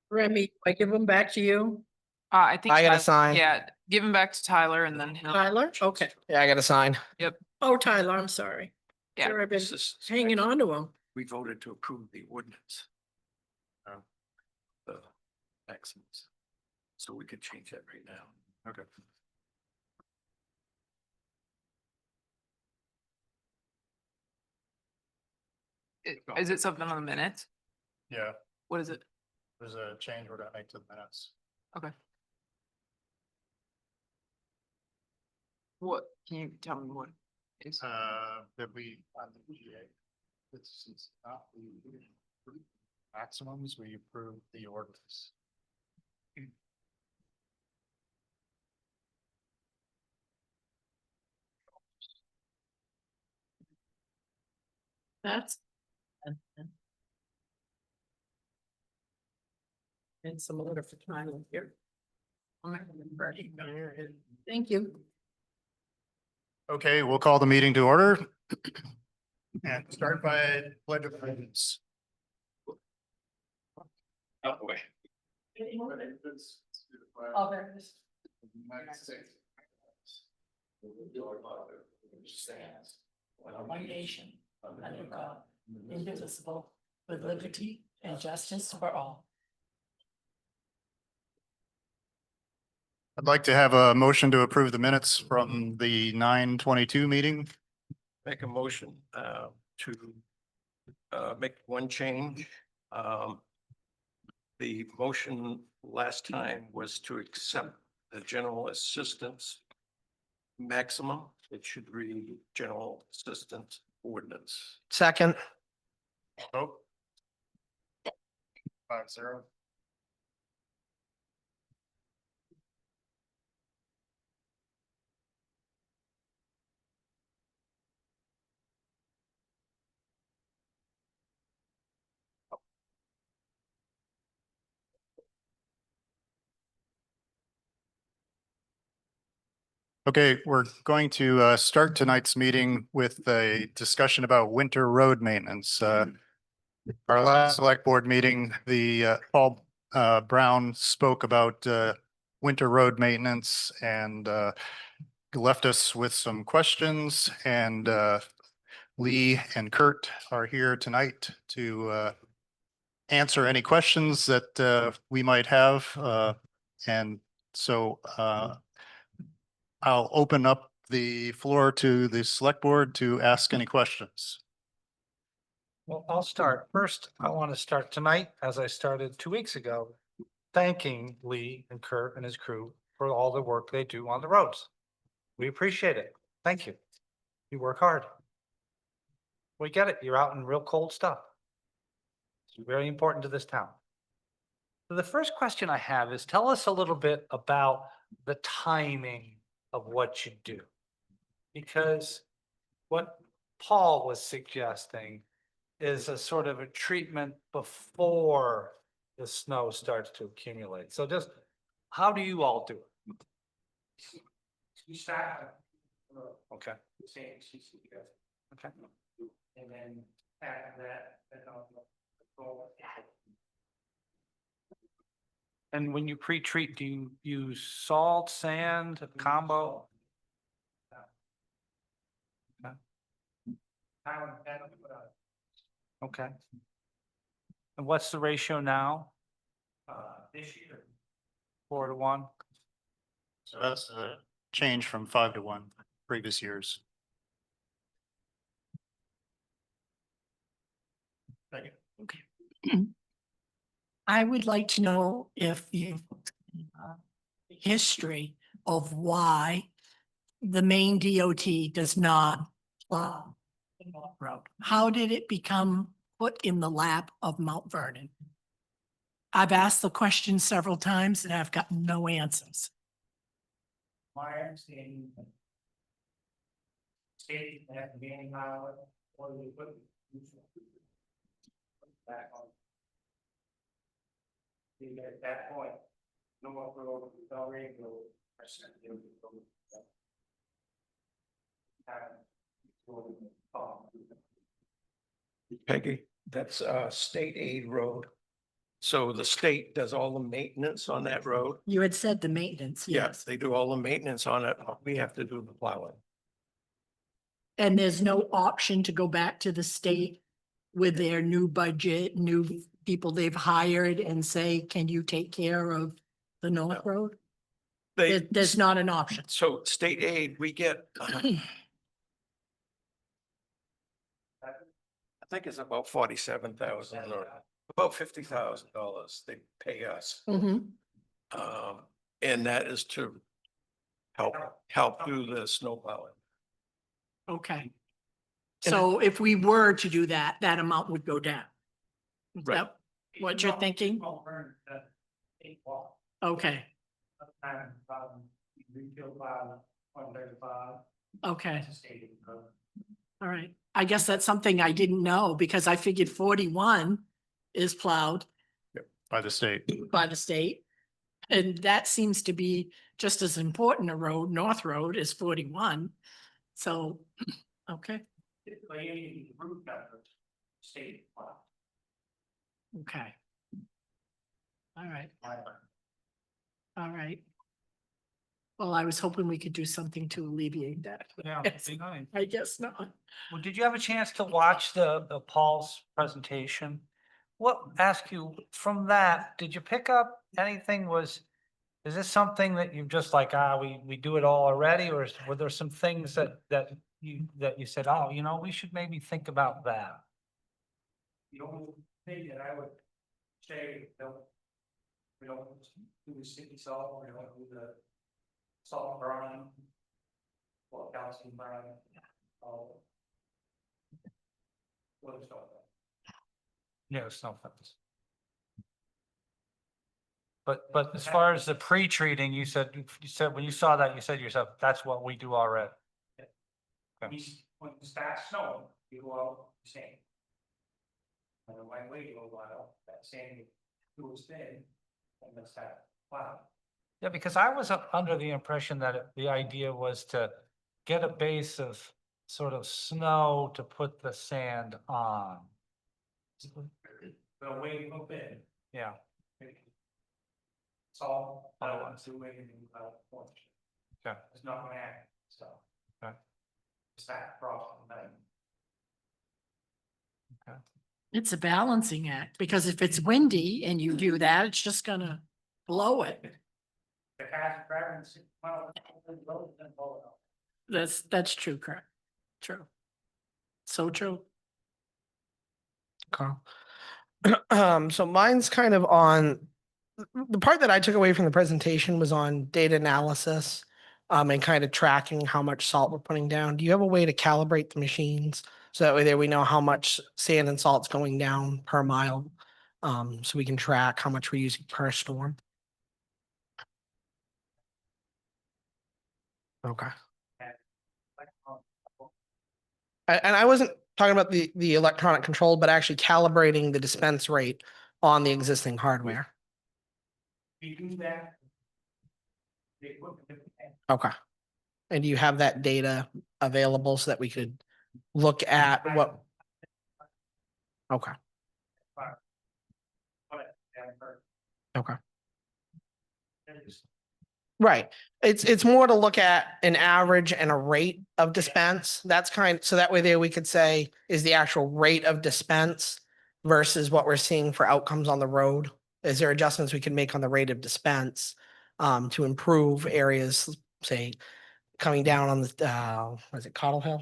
Remy, I give them back to you. I think I gotta Tyler- sign. Yeah, give him back to Tyler and then he'll. Tyler? Okay. Yeah, I gotta sign. Oh, Tyler, I'm sorry. Yeah. Sure, I've been This is- hanging on to him. We voted to approve the ordinance. The maximums. So we could change that right now. Okay. Is it something on the minutes? Yeah, What is it? there's a change we're gonna make to the minutes. Okay. What, can you tell me what is? That we, on the PGA, this is not the maximums, we approved the ordinance. That's. And some order for Tyler here. Thank you. Okay, we'll call the meeting to order. And start by pledge of allegiance. Out the way. Oh, there it is. One nation, under God, indivisible, with liberty and justice for all. I'd like to have a motion to approve the minutes from the 9/22 meeting. Make a motion to make one change. The motion last time was to accept the general assistance maximum. It should read general assistance ordinance. Second. Vote. 5-0. Okay, we're going to start tonight's meeting with a discussion about winter road maintenance. Our last select board meeting, the Paul Brown spoke about winter road maintenance and left us with some questions, and Lee and Kurt are here tonight to answer any questions that we might have. And so I'll open up the floor to the select board to ask any questions. Well, I'll start. First, I want to start tonight, as I started 2 weeks ago, thanking Lee and Kurt and his crew for all the work they do on the roads. We appreciate it. Thank you. You work hard. We get it. You're out in real cold stuff. It's very important to this town. So the first question I have is, tell us a little bit about the timing of what you do. Because what Paul was suggesting is a sort of a treatment before the snow starts to accumulate. So just, how do you all do it? We start. Okay. Okay. And then after that. And when you pre-treat, do you use salt, sand, a combo? Okay. And what's the ratio now? This year. 4-to-1? So that's a change from 5-to-1 previous years. I would like to know if you, history of why the main DOT does not plow the North Road. How did it become put in the lap of Mount Vernon? I've asked the question several times and I've gotten no answers. My understanding. State that the main highway, or the equipment. Back on. At that point, no more road, Belgrade Road. Peggy, that's state aid road. So the state does all the maintenance on that road. You had said the maintenance, Yes, yes. they do all the maintenance on it. We have to do the plowing. And there's no option to go back to the state with their new budget, new people they've hired and say, can you take care of the North No. Road? They, There's not an option. so state aid, we get, I think it's about 47,000 or about $50,000 they pay us. Mhm. And that is to help do the snow plowing. Okay. And So if we were to do that, that amount would go down. Is Right. that what you're thinking? Okay, okay. All right. I guess that's something I didn't know because I figured 41 is plowed By the state. by the state. And that seems to be just as important a road, North Road, as 41. So, okay, okay. All right, all right. Well, I was hoping we could do something to alleviate that. Yeah, Yes. be nice. I guess not. Well, did you have a chance to watch the Paul's presentation? What, ask you, from that, did you pick up anything is this something that you just like, we do it all already, or were there some things that you said, oh, we should maybe think about that? The only thing that I would say, we don't do the sticky salt, we don't do the salt brine. Or calcium brine. What is all that? Yeah, it's no offense. But as far as the pre-treating, you said when you saw that, you said to yourself, that's what we do already. Okay. When it starts snowing, you go out, you sand. And then might wait a little while, that sand goes thin, and then start plowing. Yeah, because I was under the impression that the idea was to get a base of sort of snow to put the sand on. But wait a bit, Yeah, it's all, I don't want Otherwise. to do anything without point. okay, It's not gonna happen, so. Okay. It's that problem, then. It's a balancing act because if it's windy and you do that, it's just gonna blow it. The cars driving 6 miles an hour, then blow it up. That's true, correct? True. So true. Carl. So mine's kind of on, the part that I took away from the presentation was on data analysis. And kind of tracking how much salt we're putting down. Do you have a way to calibrate the machines? So that way there we know how much sand and salt's going down per mile. So we can track how much we're using per storm. Okay. And I wasn't talking about the electronic control, but actually calibrating the dispense rate on the existing hardware. We do that. The equipment. Okay. And do you have that data available so that we could look at what? Okay, okay. Right. It's more to look at an average and a rate of dispense. That's so that way there we could say is the actual rate of dispense versus what we're seeing for outcomes on the road. Is there adjustments we can make on the rate of dispense to improve areas, say, coming down on the, was it Cottle Hill?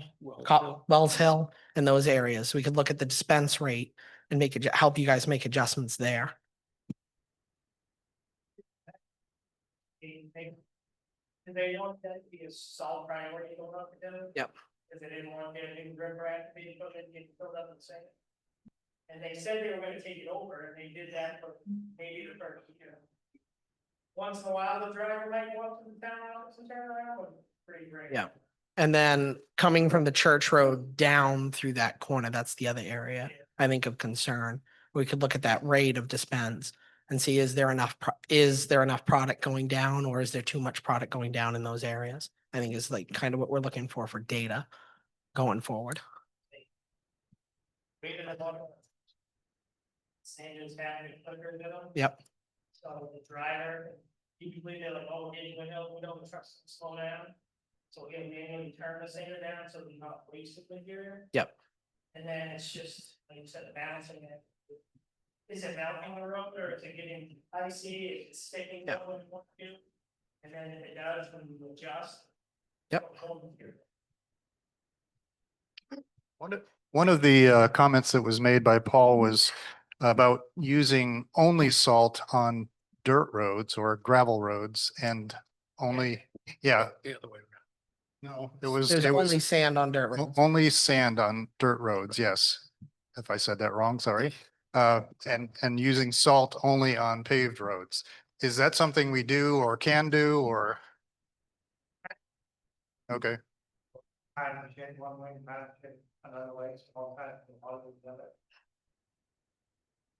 Wells Hill and those areas. We could look at the dispense rate and make it, help you guys make adjustments there. They don't that to be a solid priority going up to them. Yep. Because they didn't want their new river rat to be put in, get filled up and same. And they said they were gonna take it over, and they did that for maybe the first year. Once in a while, the driver might go up to the town office and turn around, but pretty great. Yeah. And then coming from the church road down through that corner, that's the other area I think of concern. We could look at that rate of dispense and see, is there enough product going down, or is there too much product going down in those areas? I think is like kind of what we're looking for data going forward. Sanders having a clicker in them. Yep. So the driver, usually they're like, oh, getting we don't trust them, slow down. So he'll manually turn the sander down so they're not wasting material. Yep. And then it's just, like you said, balancing it. Is it melting the road or is it getting icy, is it sticking Yep. going what to do? And then if it does, when you adjust. Yep. hold the gear. One of the comments that was made by Paul was about using only salt on dirt roads or gravel roads and only, yeah, The other way around. no, it was, There's it only was sand on dirt roads. only sand on dirt roads, yes. If I said that wrong, sorry. And using salt only on paved roads. Is that something we do or can do or? Okay, Kind of shit one way, kind of shit another way, so all kind of, all of the other.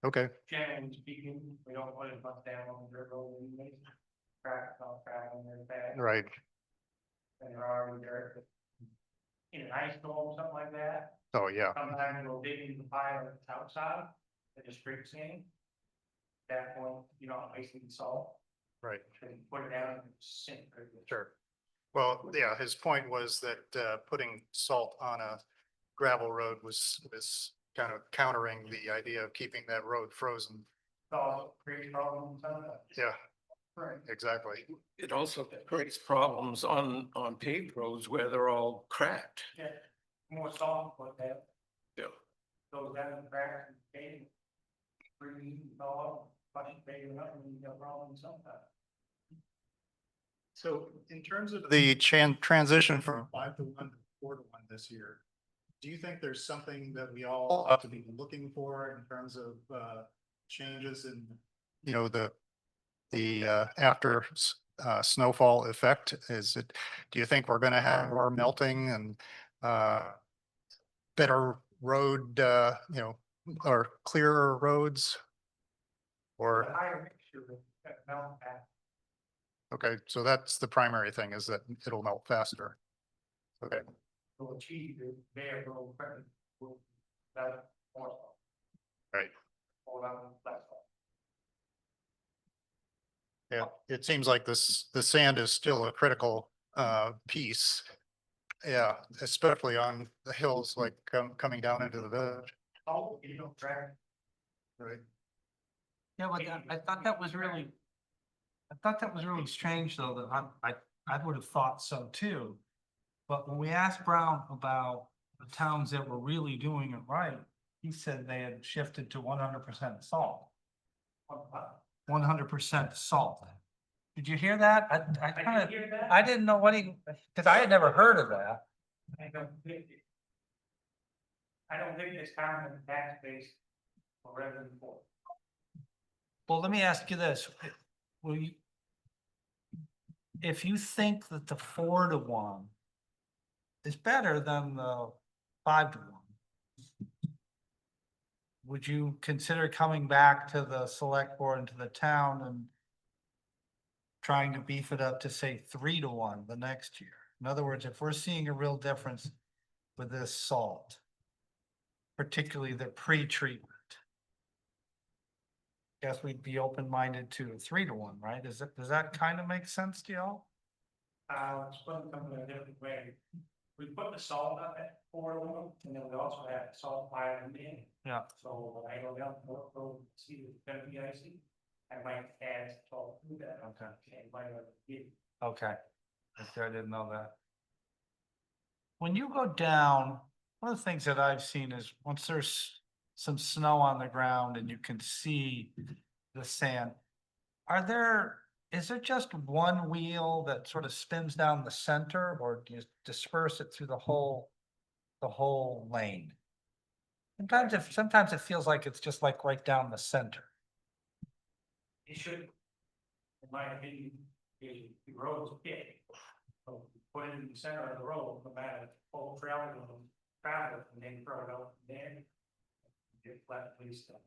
okay, Generally speaking, we don't put it much down on the dirt road anyways. Crack, not crack on their bad. right, And there are dirt. In an ice storm, something like that, oh, yeah, sometimes we'll dig into the pile that's outside, and just strip sand. At that point, you're not wasting the salt, right. so you put it down and sink. Sure. Well, yeah, his point was that putting salt on a gravel road was kind of countering the idea of keeping that road frozen. So, create problems, Yeah, right, exactly. It also creates problems on paved roads where they're all cracked. yeah, more salt, put that, Yeah. goes down the crack and paving. Breathe, all, bunch of paving up, and you got problems sometimes. So in terms of the transition from 5-1 to 4-1 this year, do you think there's something that we all ought to be looking for in terms of changes in, you know, the after snowfall effect? Is it, do you think we're going to have more melting and better road, you know, or clearer roads? The Or, higher mixture of that melt back, okay, so that's the primary thing, is that it'll melt faster. Okay, will achieve the bare road credit, will, that, more. right. Or less. Yeah, it seems like the sand is still a critical piece. Yeah, especially on the hills like coming down into the village. Oh, you don't track. Right. Yeah, but I thought that was really. I thought that was really strange, though, that I would have thought so too. But when we asked Brown about the towns that were really doing it right, he said they had shifted to 100% salt. 100% salt. Did you hear that? I kind of, I didn't know what he, because I had never heard of that. I don't think this town has a tax base for revenue for. Well, let me ask you this, will you? If you think that the 4-1 is better than the 5-1. Would you consider coming back to the select board and to the town and trying to beef it up to say 3-1 the next year? In other words, if we're seeing a real difference with this salt, particularly the pre-treatment, guess we'd be open-minded to 3-1, right? Does that kind of make sense to y'all? It's going to come in a different way. We put the salt up at 4-1, and then we also have salt fire in there. Yeah. So when I go down to North Road, see it's gonna be icy, I might add salt to that. Okay. And might not get. Okay. I didn't know that. When you go down, one of the things that I've seen is once there's some snow on the ground and you can see the sand, is there just one wheel that sort of spins down the center, or do you disperse it through the whole lane? Sometimes it feels like it's just like right down the center. It should, in my opinion, the road is big. So put it in the center of the road, no matter full travel, and then throw it out there. Get flat police stuff.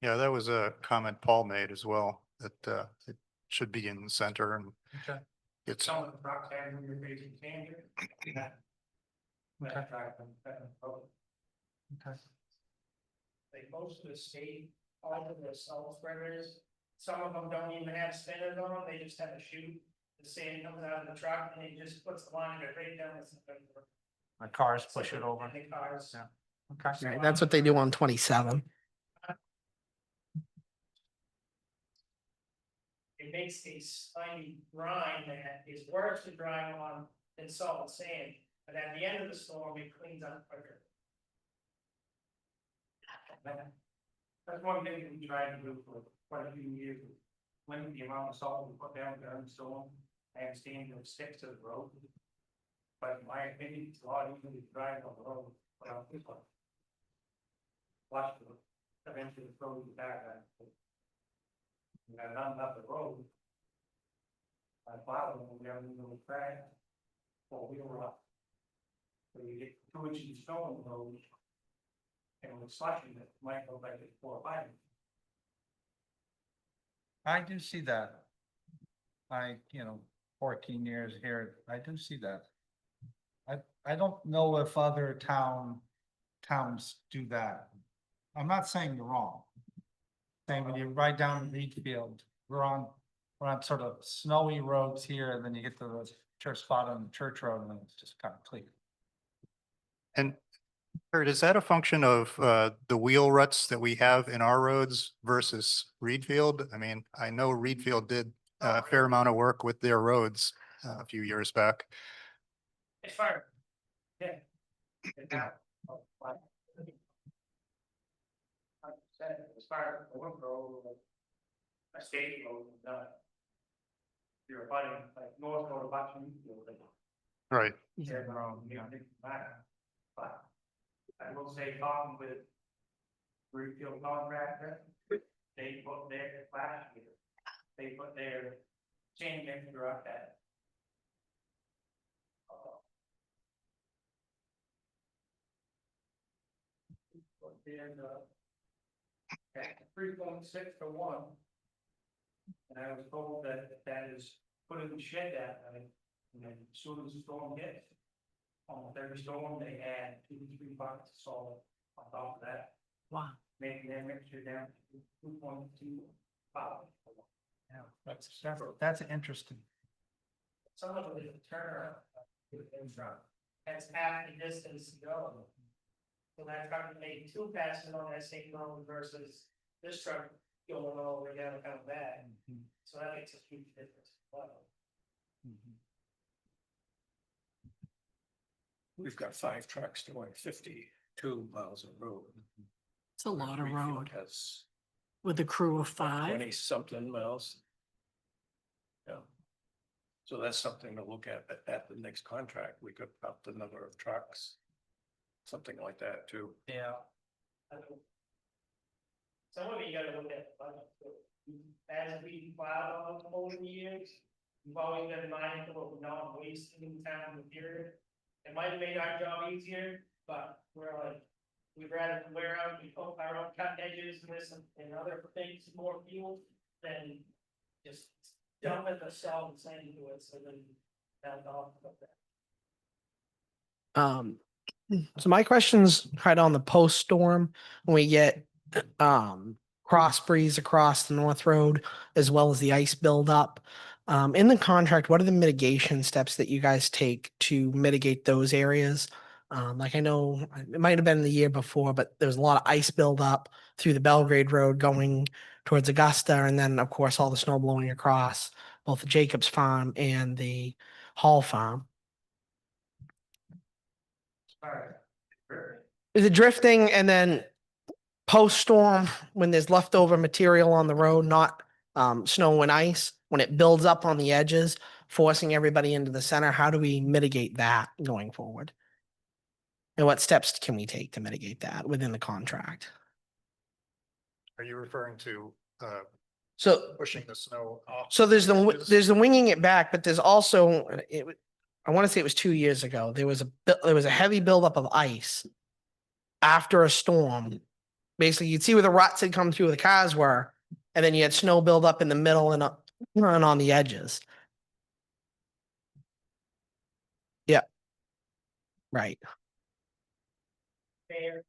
Yeah, that was a comment Paul made as well, that it should be in the center and Okay. it's. Some of the trucks have when you're facing Kansas. Okay. Okay. Like most of the state all of the snow spreaders. Some of them don't even have spinners on them, they just have a chute. The sand comes out of the truck and it just puts the line right down the center. My cars push it over. And the cars. Yeah. Okay. Right, that's what they do on 27. It makes a slimy brine that is worse to drive on than salt and sand, but at the end of the storm, it cleans up quicker. That's one thing that we tried to do for quite a few years, limit the amount of salt we put down during the storm, I understand it sticks to the road. But in my opinion, it's a lot easier to drive on the road, without this one. Watch the, eventually throw you back. And I run up the road. I follow them, we have a little crack, four-wheel up. So you get 2 inches of snow on the road. And with slushing, it might go like it's 4 or 5. I do see that. 14 years here, I do see that. I don't know if other towns do that. I'm not saying you're wrong. Saying when you ride down the beach field, we're on sort of snowy roads here, and then you get to the church spot on the church road, and it's just kind of clear. And Kurt, is that a function of the wheel ruts that we have in our roads versus Reedfield? I mean, I know Reedfield did a fair amount of work with their roads a few years back. It's fire. Yeah. And now, like I said, as far as the one road, a state road, you're abutting, like north road, Boston, Right. they're wrong, you know, but I will say, talking with Reedfield contractor, they put their last year, they put their chain mixer up at. At 3.6 to 1. And I was told that that is put in the shed that night, and then as soon as the storm hits. Almost every storm, they add 2 to 3 buckets of salt on top of that, Wow. making their mixture down to 2.25. Yeah, that's interesting. Some of it is a turnaround. That's half the distance to go. So that truck can make 2 passes on that same road versus this truck going all the way down and coming back. So that makes a huge difference. We've got 5 trucks doing 52 miles of road. It's a lot of Reedfield road has with a crew of 5. 20 something miles. Yeah. So that's something to look at the next contract. We could up the number of trucks. Something like that too. Yeah. Some of you gotta look at the budget. Too. As we plowed on over the years, we've always been mindful of not wasting time material. It might have made our job easier, but we're like, we'd rather wear out, we put our own cut edges and this and other things, more fuel than just dumping the salt and sand into it, so then that's off of that. So my question's right on the post storm, when we get cross breeze across the North Road as well as the ice buildup. In the contract, what are the mitigation steps that you guys take to mitigate those areas? Like I know it might have been the year before, but there's a lot of ice buildup through the Belgrade Road going towards Augusta, and then of course all the snow blowing across both the Jacobs Farm and the Hall Farm. Is it drifting and then post storm when there's leftover material on the road, not snow and ice, when it builds up on the edges, forcing everybody into the center? How do we mitigate that going forward? And what steps can we take to mitigate that within the contract? Are you referring to So pushing the snow off? So there's edges? the winging it back, but there's also I want to say it was 2 years ago. There was a heavy buildup of ice after a storm. Basically, you'd see where the ruts had come through where the cars were, and then you had snow build up in the middle and on the edges. Yeah. Right. Fair.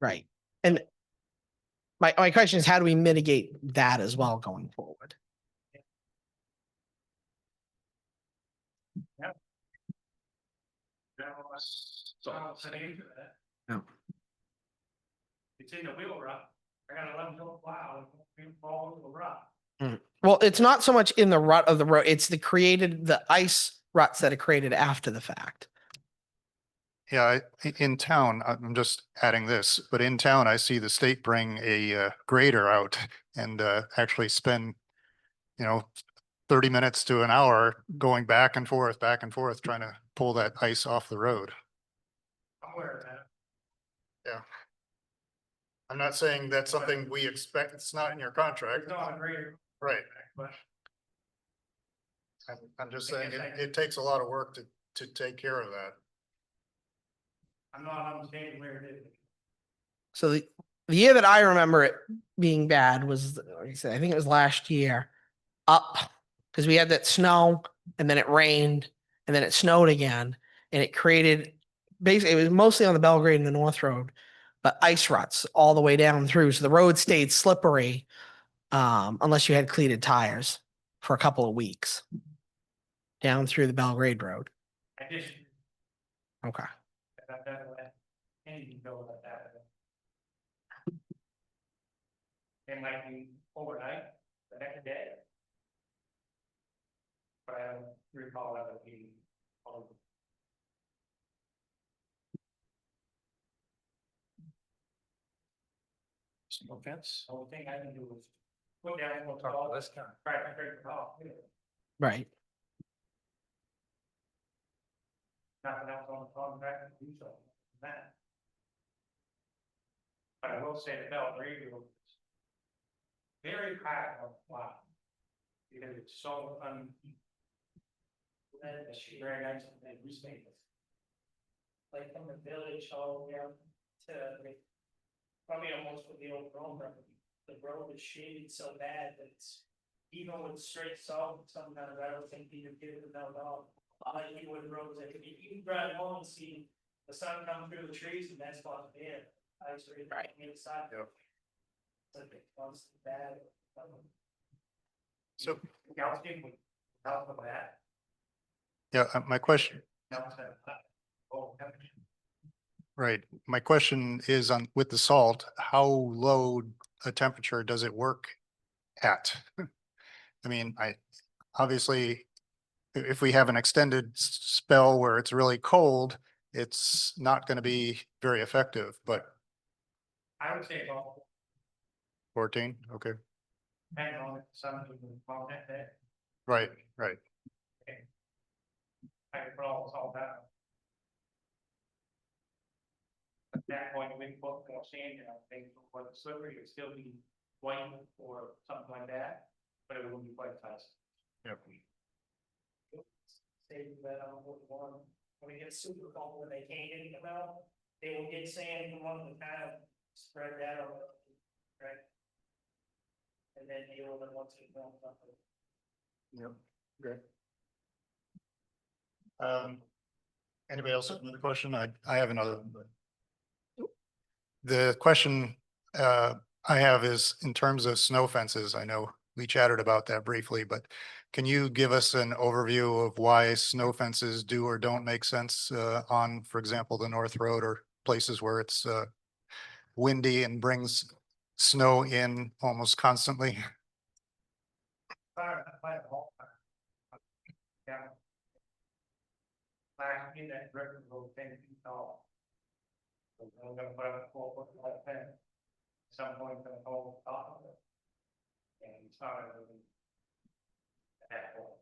Right. And my question is, how do we mitigate that as well going forward? Yeah. It's in the wheel rock. I gotta let them go plow, and fall into the rock. Well, it's not so much in the rut of the road, it's the ice ruts that are created after the fact. Yeah, in town, I'm just adding this, but in town, I see the state bring a grader out and actually spend, 30 minutes to an hour going back and forth, trying to pull that ice off the road. I'm aware of that. Yeah. I'm not saying that's something we expect. It's not in your contract. It's not a greater, Right. but I'm just saying it takes a lot of work to take care of that. I'm not understanding where it is. So the year that I remember it being bad was, like I said, I think it was last year, because we had that snow and then it rained and then it snowed again and it created, basically, it was mostly on the Belgrade and the North Road, but ice ruts all the way down through. So the road stayed slippery, unless you had cleated tires for a couple of weeks down through the Belgrade Road. I just, Okay. anything go like that. It might be overnight, the next day. But I don't recall that being. No offense. The only thing I can do is put down. We'll talk about this guy. Right, call. Right. Nothing else on the contract to do something than that. But I will say the Belgrade was very high on the plot. Because it's so very nice and respected. Like from the village all down to probably almost with the old road, the road is shaded so bad that it's even with straight salt, sometimes I don't think you get it without all. Like you would roads that could be, you can drive home and see the sun come through the trees and that's what's there. I was reading right inside. Yep. It's like it's bad. So, Y'all think we help with that? yeah, my question, right. My question is with the salt, how low a temperature does it work at? I mean, obviously, if we have an extended spell where it's really cold, it's not going to be very effective, but I would say about 14, okay, 10 on it, something about that day. right. I could put all this all down. At that point, we put more sand in, I think, for the slippery, it would still be white or something like that, but it wouldn't be quite fast. Yep. Say that when it gets super cold, when they can't get it out, they will get sand from one of the kind of spread that out, right? And then deal with it once it melts up. Yep, great. Anybody else have another question? I have another one, but. The question I have is in terms of snow fences. I know we chatted about that briefly, but can you give us an overview of why snow fences do or don't make sense on, for example, the North Road or places where it's windy and brings snow in almost constantly? Fire the whole time. Yeah. Last year, that river was 10 feet tall. So we're gonna put up a 4-foot wide fence. Some point gonna hold top of it. And it's not really. At that point.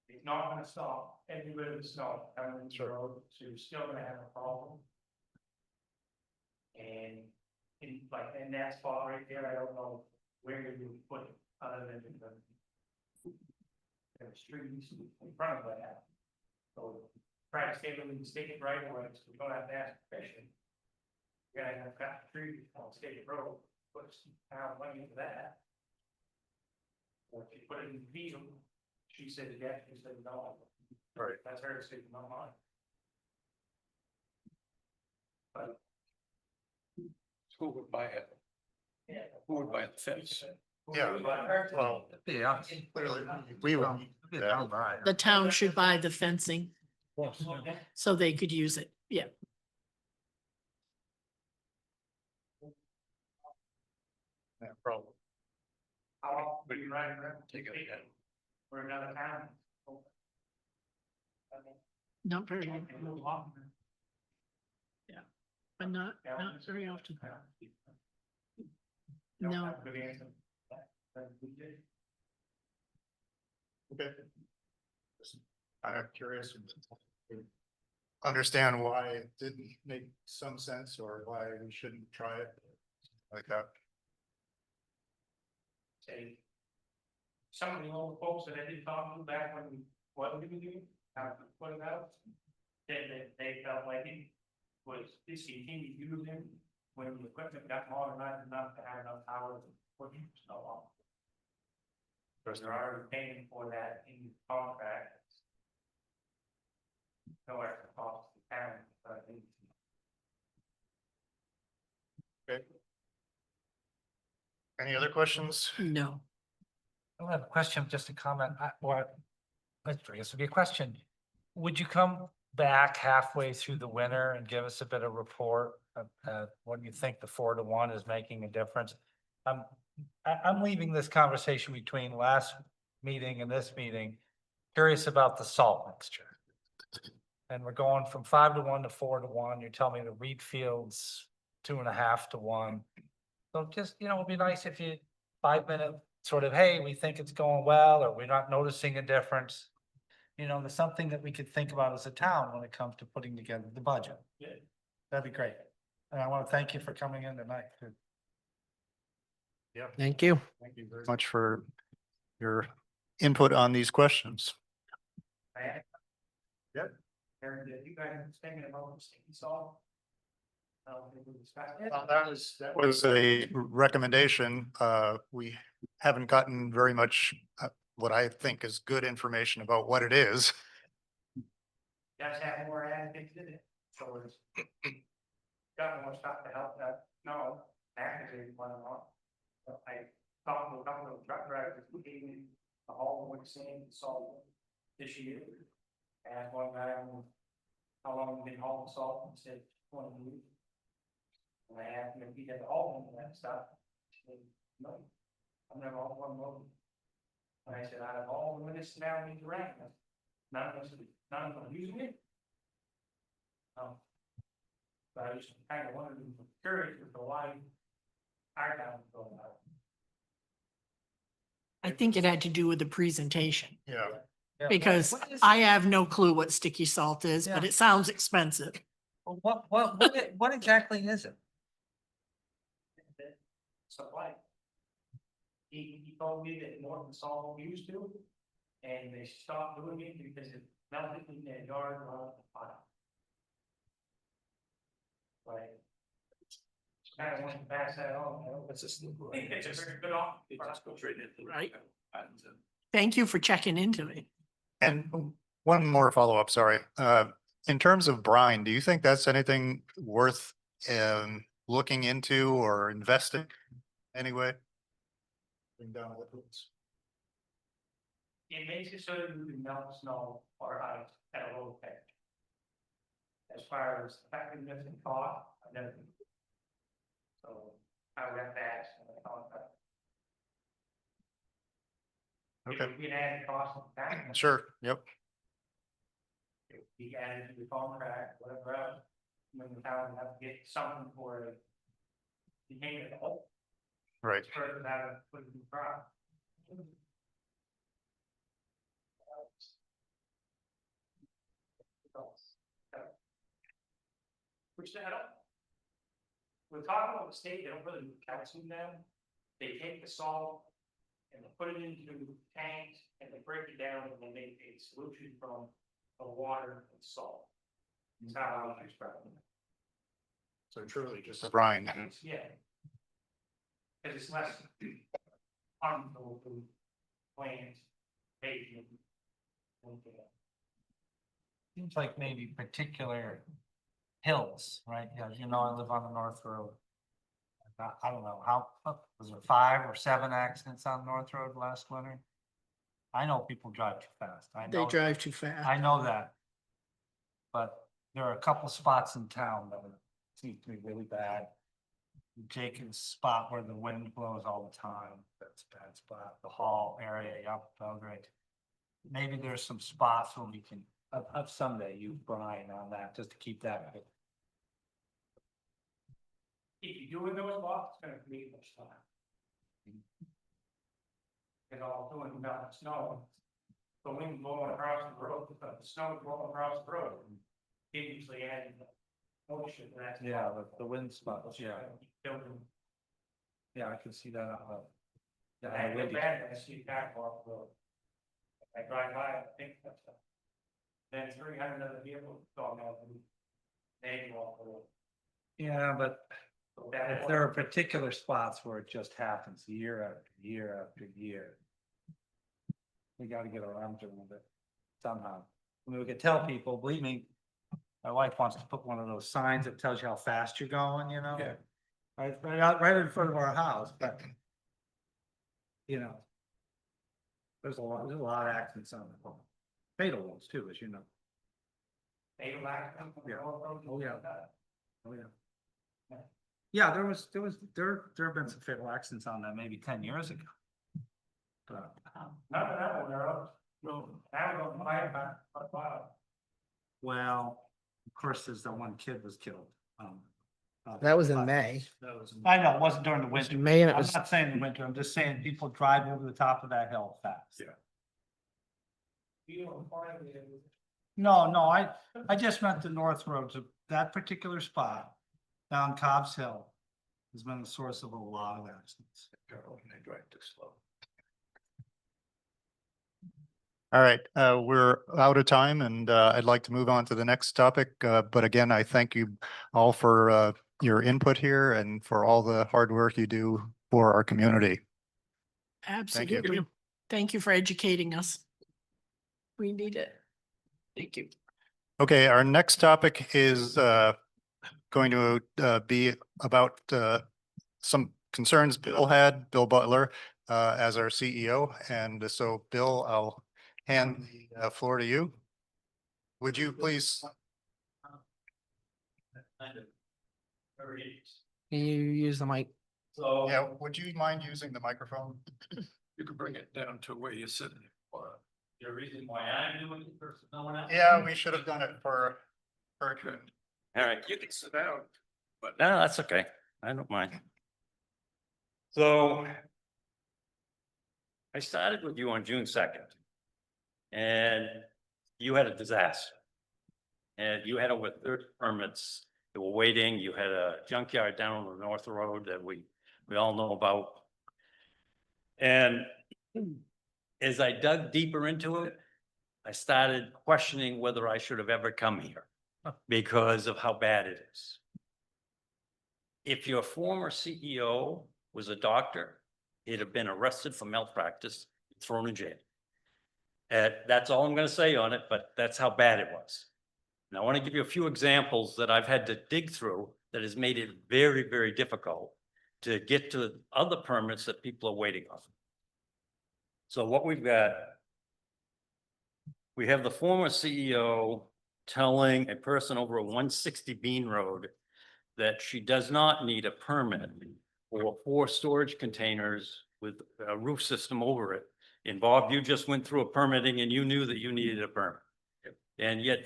It's not gonna stop every bit of the snow coming in the road, so you're still gonna have a problem. And in that spot right there, I don't know where you would put it, other than the. There's trees in front of that. So try to stay within the state right away, so we don't have to ask permission. You gotta have got trees on state road, put some town money into that. Or if you put it in the field, she said yes, she said no. Right. That's her decision, not mine. But Who would buy it? Who by the fence? Yeah, well, Yeah. clearly, we will. Yeah. The town should buy the fencing so they could use it. Yeah. Yeah, problem. How often do you ride around? Take it again. For another town? Not very, but not very often. No. Okay. I'm curious. Understand why it didn't make some sense or why we shouldn't try it like that. Say. Some of the old folks that I did talk to back when we wasn't doing it, put it out. They felt like it was discontinued using when the equipment got modernized enough to have enough power to put snow on. Because they're already paying for that in the contract. No extra cost to the town, but I think. Okay. Any other questions? No. I don't have a question, just a comment, or I guess it would be a question. Would you come back halfway through the winter and give us a bit of report of what you think the 4-to-1 is making a difference? I'm leaving this conversation between last meeting and this meeting, curious about the salt mixture. And we're going from 5-to-1 to 4-to-1. You're telling me the reed fields 2.5-to-1. So just, it'd be nice if you 5-minute sort of, hey, we think it's going well, or we're not noticing a difference. There's something that we could think about as a town when it comes to putting together the budget. Yeah. That'd be great. And I want to thank you for coming in tonight. Yeah. Thank you. Thank you very much for your input on these questions. Yep. Aaron, did you guys thinking about sticky salt? That was a recommendation. We haven't gotten very much, what I think is good information about what it is. Just have more advocates in it, so it's. Got more stuff to help that, no, actually, one of them. I talked to a couple of truck drivers who gave me a whole one saying salt this year. Asked one guy, how long he been hauling salt, and said 20 years. And I asked him if he had all of that stuff. He said, no, I've never hauled one load. And I said, out of all the minutes now he's around, none of them using it. But I just kind of wanted to be curious as to why our town is going out. I think it had to do with the presentation Yeah. because I have no clue what sticky salt is, but Yeah. it sounds expensive. What exactly is it? Supply. He told me that Norton Salt used to, and they stopped doing it because it melted in their yard around the pot. Like. Kind of want to pass that on. It's just. It's a very good offer. It just goes right into. Right. Thank you for checking into it. And one more follow-up, sorry. In terms of brine, do you think that's anything worth looking into or investing anyway? Bring down liquids. It makes it so that you can melt snow or ice at a low temperature. As far as effectiveness and cost, I never. So I would have to ask. Okay. We can add cost of that. Sure, yep. Be added to the contract, whatever else, when the town will have to get something for it. You can't get all. Right. Further that, put it in the crowd. Which they don't. We're talking about the state, they don't really calcium them. They take the salt and they put it into tanks and they break it down and they make a solution from the water and salt. That's how I describe it. So truly just a brine. Yeah. Cause it's less harmful to plants, baking. Seems like maybe particular hills, right? Yeah, I live on the North Road. I don't know, how, was there 5 or 7 accidents on North Road last winter? I know people drive too fast. They drive too fast. I know that. But there are a couple spots in town that seem to be really bad. Jenkins spot where the wind blows all the time, that's a bad spot, the hall area, yup, Belgrade. Maybe there's some spots where we can, of someday use Brian on that, just to keep that. If you do in those lots, it's gonna create much time. It's all doing without snow. The wind blowing across the road, the snow blowing across the road. It usually adds motion, that's. Yeah, the wind spots, yeah, Building. yeah, I can see that on the. I look back, I see that off the road. I drive by, I think that's. Then 300 other vehicles going out. They go off the road. Yeah, but So that if there are particular spots where it just happens year after year after year. We gotta get around to it somehow. I mean, we could tell people, believe me. My wife wants to put one of those signs that tells you how fast you're going, you know? Yeah. Right in front of our house, but. You know. There's a lot of accidents on the phone. Fatal ones too, as you know. They go back. Yeah. Oh, yeah. Oh, yeah. Yeah, there have been some fatal accidents on that maybe 10 years ago. But, None of that one, they're No, I was on fire back, wow. well, of course, there's that one kid was killed. That was in May. That was. I know, it wasn't during the was winter. May and it I'm was- not saying the winter, I'm just saying people drive over the top of that hill fast. Yeah. You know, fire, No, I just meant the North Road, to that particular spot down Cobb's Hill has been the source of a lot of accidents. Carol, and they drive too slow. All right, we're out of time and I'd like to move on to the next topic. But again, I thank you all for your input here and for all the hard work you do for our community. Absolutely. Thank you for educating us. We need it. Thank you. Okay, our next topic is going to be about some concerns Bill Butler, as our CEO. And so, Bill, I'll hand the floor to you. Would you please? Can you use the mic? So. Yeah, would you mind using the microphone? You can bring it down to where you're sitting. The reason why I'm doing it versus no one else? Yeah, we should have done it for. All right, you can sit down, but. No, that's okay. I don't mind. So I started with you on June 2nd. And you had a disaster. And you had over 30 permits that were waiting. You had a junkyard down on the North Road that we all know about. And as I dug deeper into it, I started questioning whether I should have ever come here because of how bad it is. If your former CEO was a doctor, he'd have been arrested for malpractice, thrown in jail. That's all I'm going to say on it, but that's how bad it was. And I want to give you a few examples that I've had to dig through that has made it very, very difficult to get to other permits that people are waiting on. So what we've got, we have the former CEO telling a person over a 160 Bean Road that she does not need a permit for 4 storage containers with a roof system over it. And Bob, you just went through a permitting and you knew that you needed a permit. And yet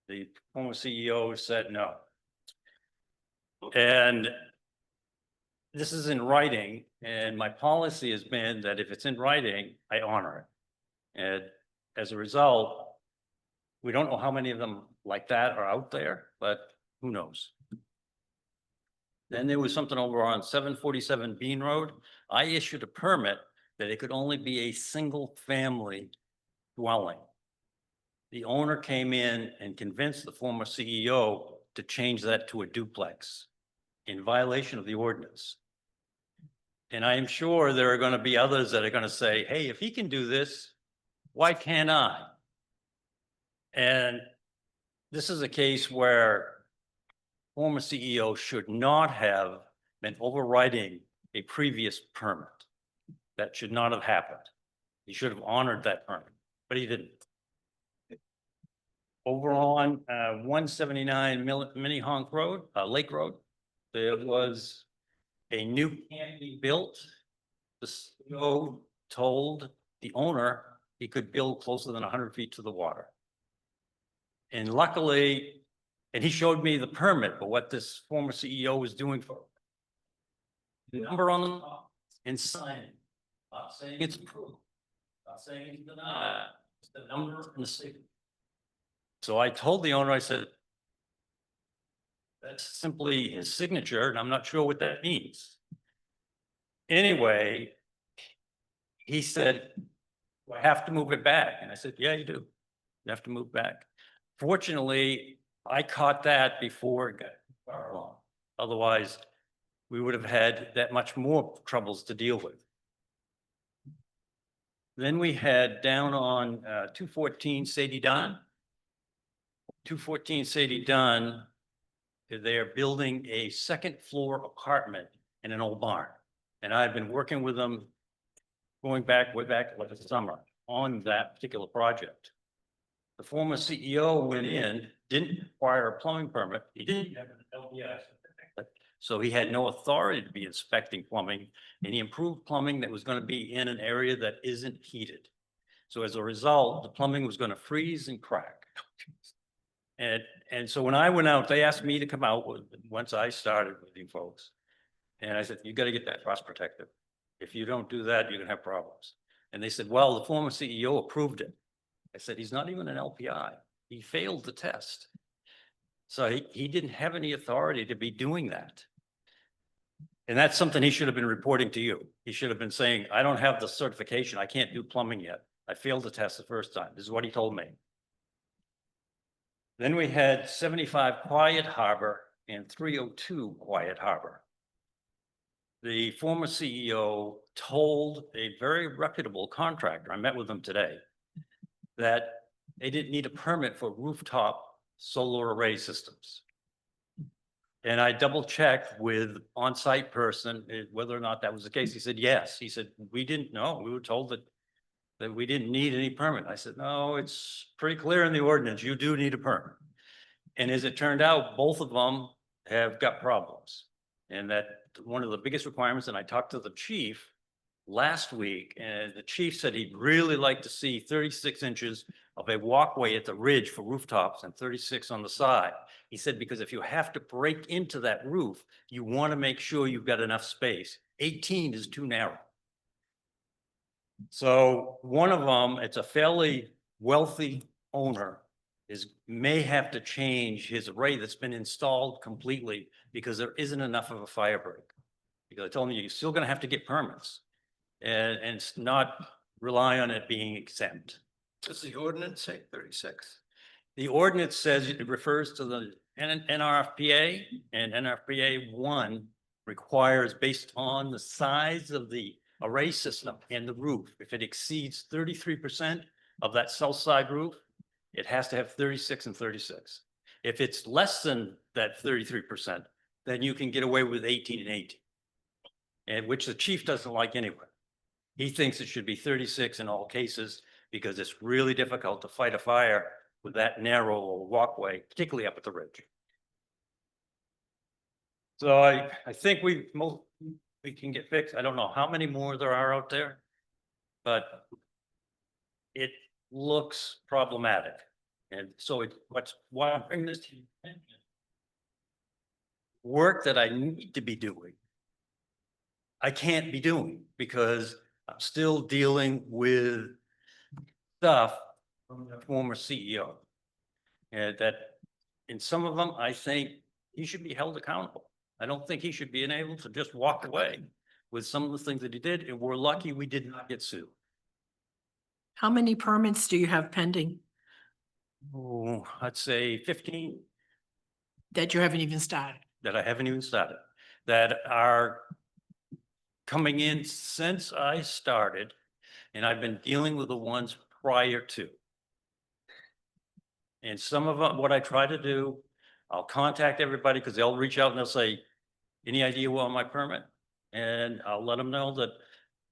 the former CEO said no. And this is in writing, and my policy has been that if it's in writing, I honor it. And as a result, we don't know how many of them like that are out there, but who knows? Then there was something over on 747 Bean Road. I issued a permit that it could only be a single family dwelling. The owner came in and convinced the former CEO to change that to a duplex in violation of the ordinance. And I am sure there are going to be others that are going to say, hey, if he can do this, why can't I? And this is a case where former CEO should not have meant overriding a previous permit. That should not have happened. He should have honored that permit, but he didn't. Over on 179 Minnehaha Road, Lake Road, there was a new camp being built. The CEO told the owner he could build closer than 100 feet to the water. And luckily, and he showed me the permit for what this former CEO was doing for him. The number on the top and sign, not saying it's approved, not saying it's denied, it's the number and the signature. So I told the owner, I said, that's simply his signature, and I'm not sure what that means. Anyway, he said, "Do I have to move it back?" And I said, "Yeah, you do. You have to move back." Fortunately, I caught that before it got far along. Otherwise, we would have had that much more troubles to deal with. Then we had down on 214 Sadie Dunn. 214 Sadie Dunn, they're building a second floor apartment in an old barn. And I've been working with them going back, way back like the summer on that particular project. The former CEO went in, didn't require a plumbing permit. He didn't have an LPI certificate. So he had no authority to be inspecting plumbing, and he improved plumbing that was going to be in an area that isn't heated. So as a result, the plumbing was going to freeze and crack. And so when I went out, they asked me to come out once I started with you folks. And I said, "You got to get that frost protective. If you don't do that, you're going to have problems." And they said, "Well, the former CEO approved it." I said, "He's not even an LPI. He failed the test." So he didn't have any authority to be doing that. And that's something he should have been reporting to you. He should have been saying, "I don't have the certification. I can't do plumbing yet. I failed the test the first time." This is what he told me. Then we had 75 Quiet Harbor and 302 Quiet Harbor. The former CEO told a very reputable contractor, I met with them today, that they didn't need a permit for rooftop solar array systems. And I double checked with on-site person whether or not that was the case. He said, yes. He said, "We didn't know. We were told that we didn't need any permit." I said, "No, it's pretty clear in the ordinance. You do need a permit." And as it turned out, both of them have got problems. And that one of the biggest requirements, and I talked to the chief last week, and the chief said he'd really like to see 36 inches of a walkway at the ridge for rooftops and 36 on the side. He said, because if you have to break into that roof, you want to make sure you've got enough space. 18 is too narrow. So one of them, it's a fairly wealthy owner, may have to change his array that's been installed completely because there isn't enough of a fire break. Because I told him you're still going to have to get permits and not rely on it being exempt. Does the ordinance say 36? The ordinance says it refers to the NRFPA, and NRFPA 1 requires, based on the size of the array system and the roof, if it exceeds 33% of that south side roof, it has to have 36 and 36. If it's less than that 33%, then you can get away with 18 and 18, and which the chief doesn't like anyway. He thinks it should be 36 in all cases because it's really difficult to fight a fire with that narrow walkway, particularly up at the ridge. So I think we can get fixed. I don't know how many more there are out there, but it looks problematic. And so why I'm bringing this to your attention. Work that I need to be doing, I can't be doing because I'm still dealing with stuff from the former CEO. And that in some of them, I think he should be held accountable. I don't think he should be able to just walk away with some of the things that he did. And we're lucky we did not get sued. How many permits do you have pending Oh, I'd say 15 that you haven't even started? that I haven't even started, that are coming in since I started, and I've been dealing with the ones prior to. And some of them, what I try to do, I'll contact everybody because they'll reach out and they'll say, any idea on my permit? And I'll let them know that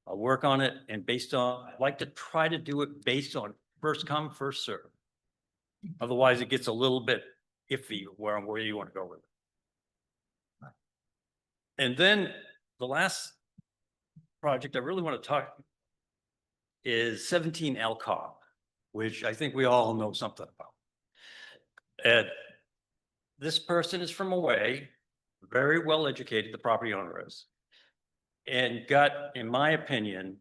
I'll work on it and based on, I'd like to try to do it based on first come, first serve. Otherwise, it gets a little bit iffy where you want to go with it. And then the last project I really want to talk is 17 Alcott, which I think we all know something about. And this person is from away, very well educated, the property owner is, and got, in my opinion,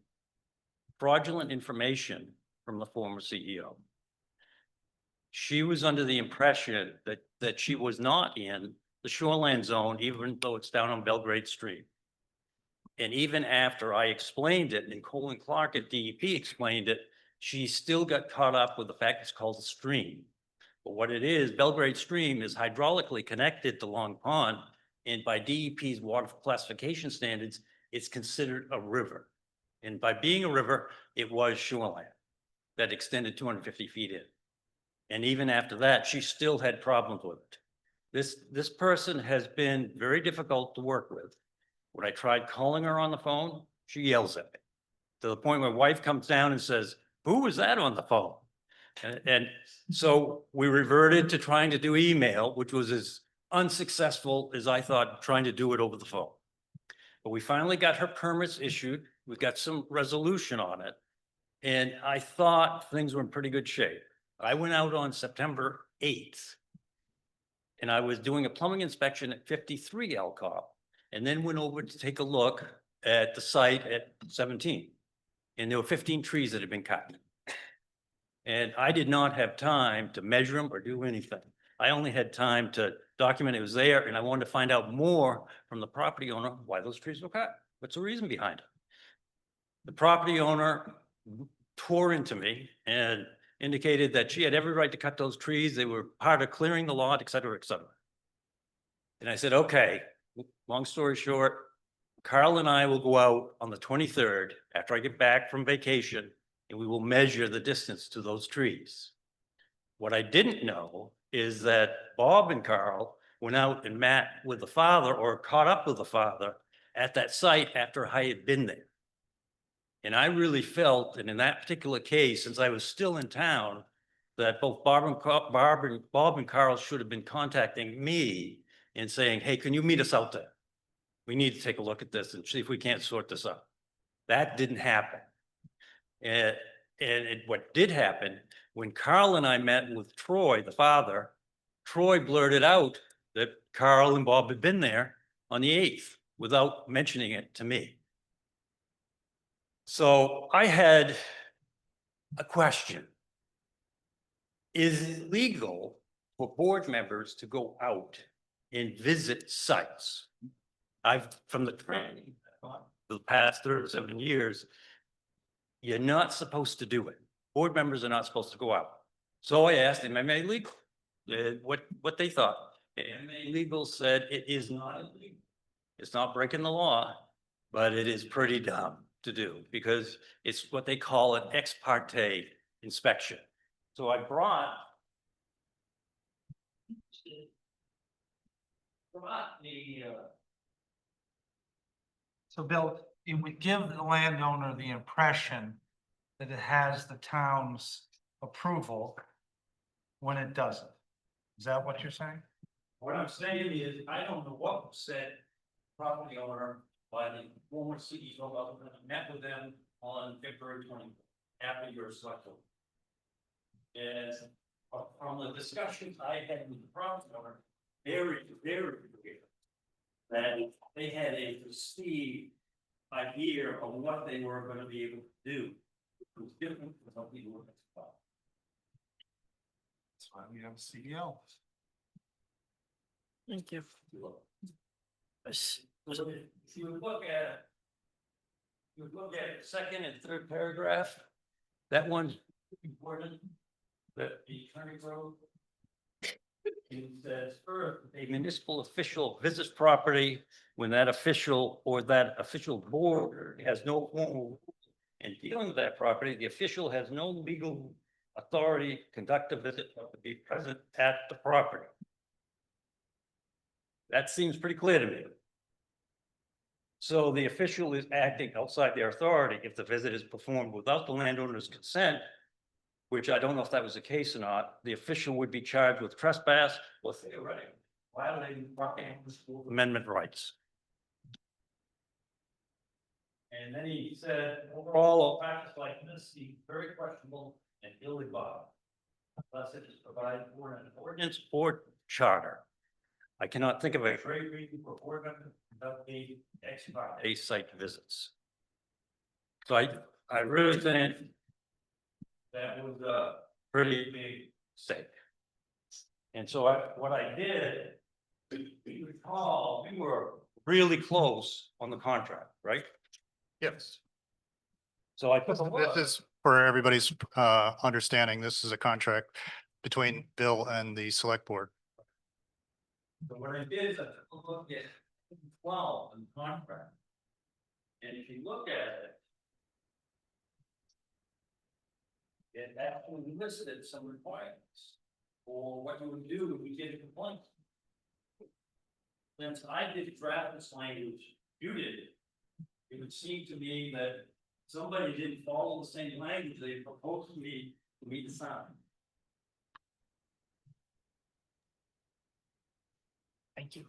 fraudulent information from the former CEO. She was under the impression that she was not in the shoreline zone, even though it's down on Belgrade Street. And even after I explained it and Colin Clark at DEP explained it, she still got caught up with the fact it's called a stream. But what it is, Belgrade Stream is hydraulically connected to Long Pond, and by DEP's water classification standards, it's considered a river. And by being a river, it was shoreline that extended 250 feet in. And even after that, she still had problems with it. This person has been very difficult to work with. When I tried calling her on the phone, she yells at me to the point where my wife comes down and says, "Who was that on the phone?" And so we reverted to trying to do email, which was as unsuccessful as I thought trying to do it over the phone. But we finally got her permits issued. We got some resolution on it. And I thought things were in pretty good shape. I went out on September 8th. And I was doing a plumbing inspection at 53 Alcott. And then went over to take a look at the site at 17. And there were 15 trees that had been cut. And I did not have time to measure them or do anything. I only had time to document it was there, and I wanted to find out more from the property owner why those trees were cut. What's the reason behind it? The property owner tore into me and indicated that she had every right to cut those trees. They were part of clearing the lot, et cetera, et cetera. And I said, okay, long story short, Carl and I will go out on the 23rd after I get back from vacation, and we will measure the distance to those trees. What I didn't know is that Bob and Carl went out and met with the father or caught up with the father at that site after I had been there. And I really felt that in that particular case, since I was still in town, that both Bob and Carl should have been contacting me and saying, hey, can you meet us out there? We need to take a look at this and see if we can't sort this out. That didn't happen. And what did happen, when Carl and I met with Troy, the father, Troy blurted out that Carl and Bob had been there on the 8th without mentioning it to me. So I had a question. Is it legal for board members to go out and visit sites? From the training for the past 37 years, you're not supposed to do it. Board members are not supposed to go out. So I asked MMA Legal what they thought. MMA Legal said it is not illegal. It's not breaking the law, but it is pretty dumb to do because it's what they call an ex parte inspection. So I brought the So Bill, it would give the landowner the impression that it has the town's approval when it doesn't. Is that what you're saying? What I'm saying is, I don't know what was said, property owner by the former CEO, I met with them on February 20th, after your selection. And from the discussions I had with the property owner, very clear that they had a perceived idea of what they were going to be able to do. It was different from what we were about. That's why we have a CEO. Thank you. If you look at the second and third paragraph, that one's important, that the attorney wrote. It says, first, a municipal official visits property when that official or that official board has no formal in dealing with that property, the official has no legal authority to conduct a visit or to be present at the property. That seems pretty clear to me. So the official is acting outside their authority if the visit is performed without the landowner's consent, which I don't know if that was the case or not, the official would be charged with trespass or theoretically violating property amendment rights. And then he said, overall, a practice like this seems very questionable and illegal, unless it is provided for an ordinance or charter. I cannot think of a great reason for board members to conduct the ex parte site visits. So I really think that was a pretty big mistake. And so what I did, you recall, we were really close on the contract, right? Yes. So I took a look. This is for everybody's understanding. This is a contract between Bill and the select board. So what I did is I took a look at 12 in the contract. And if you look at it, it actually listed some requirements for what you would do if you get a complaint. Since I did draft this language, you did, it would seem to me that somebody didn't follow the same language they proposed to me to sign. Thank you.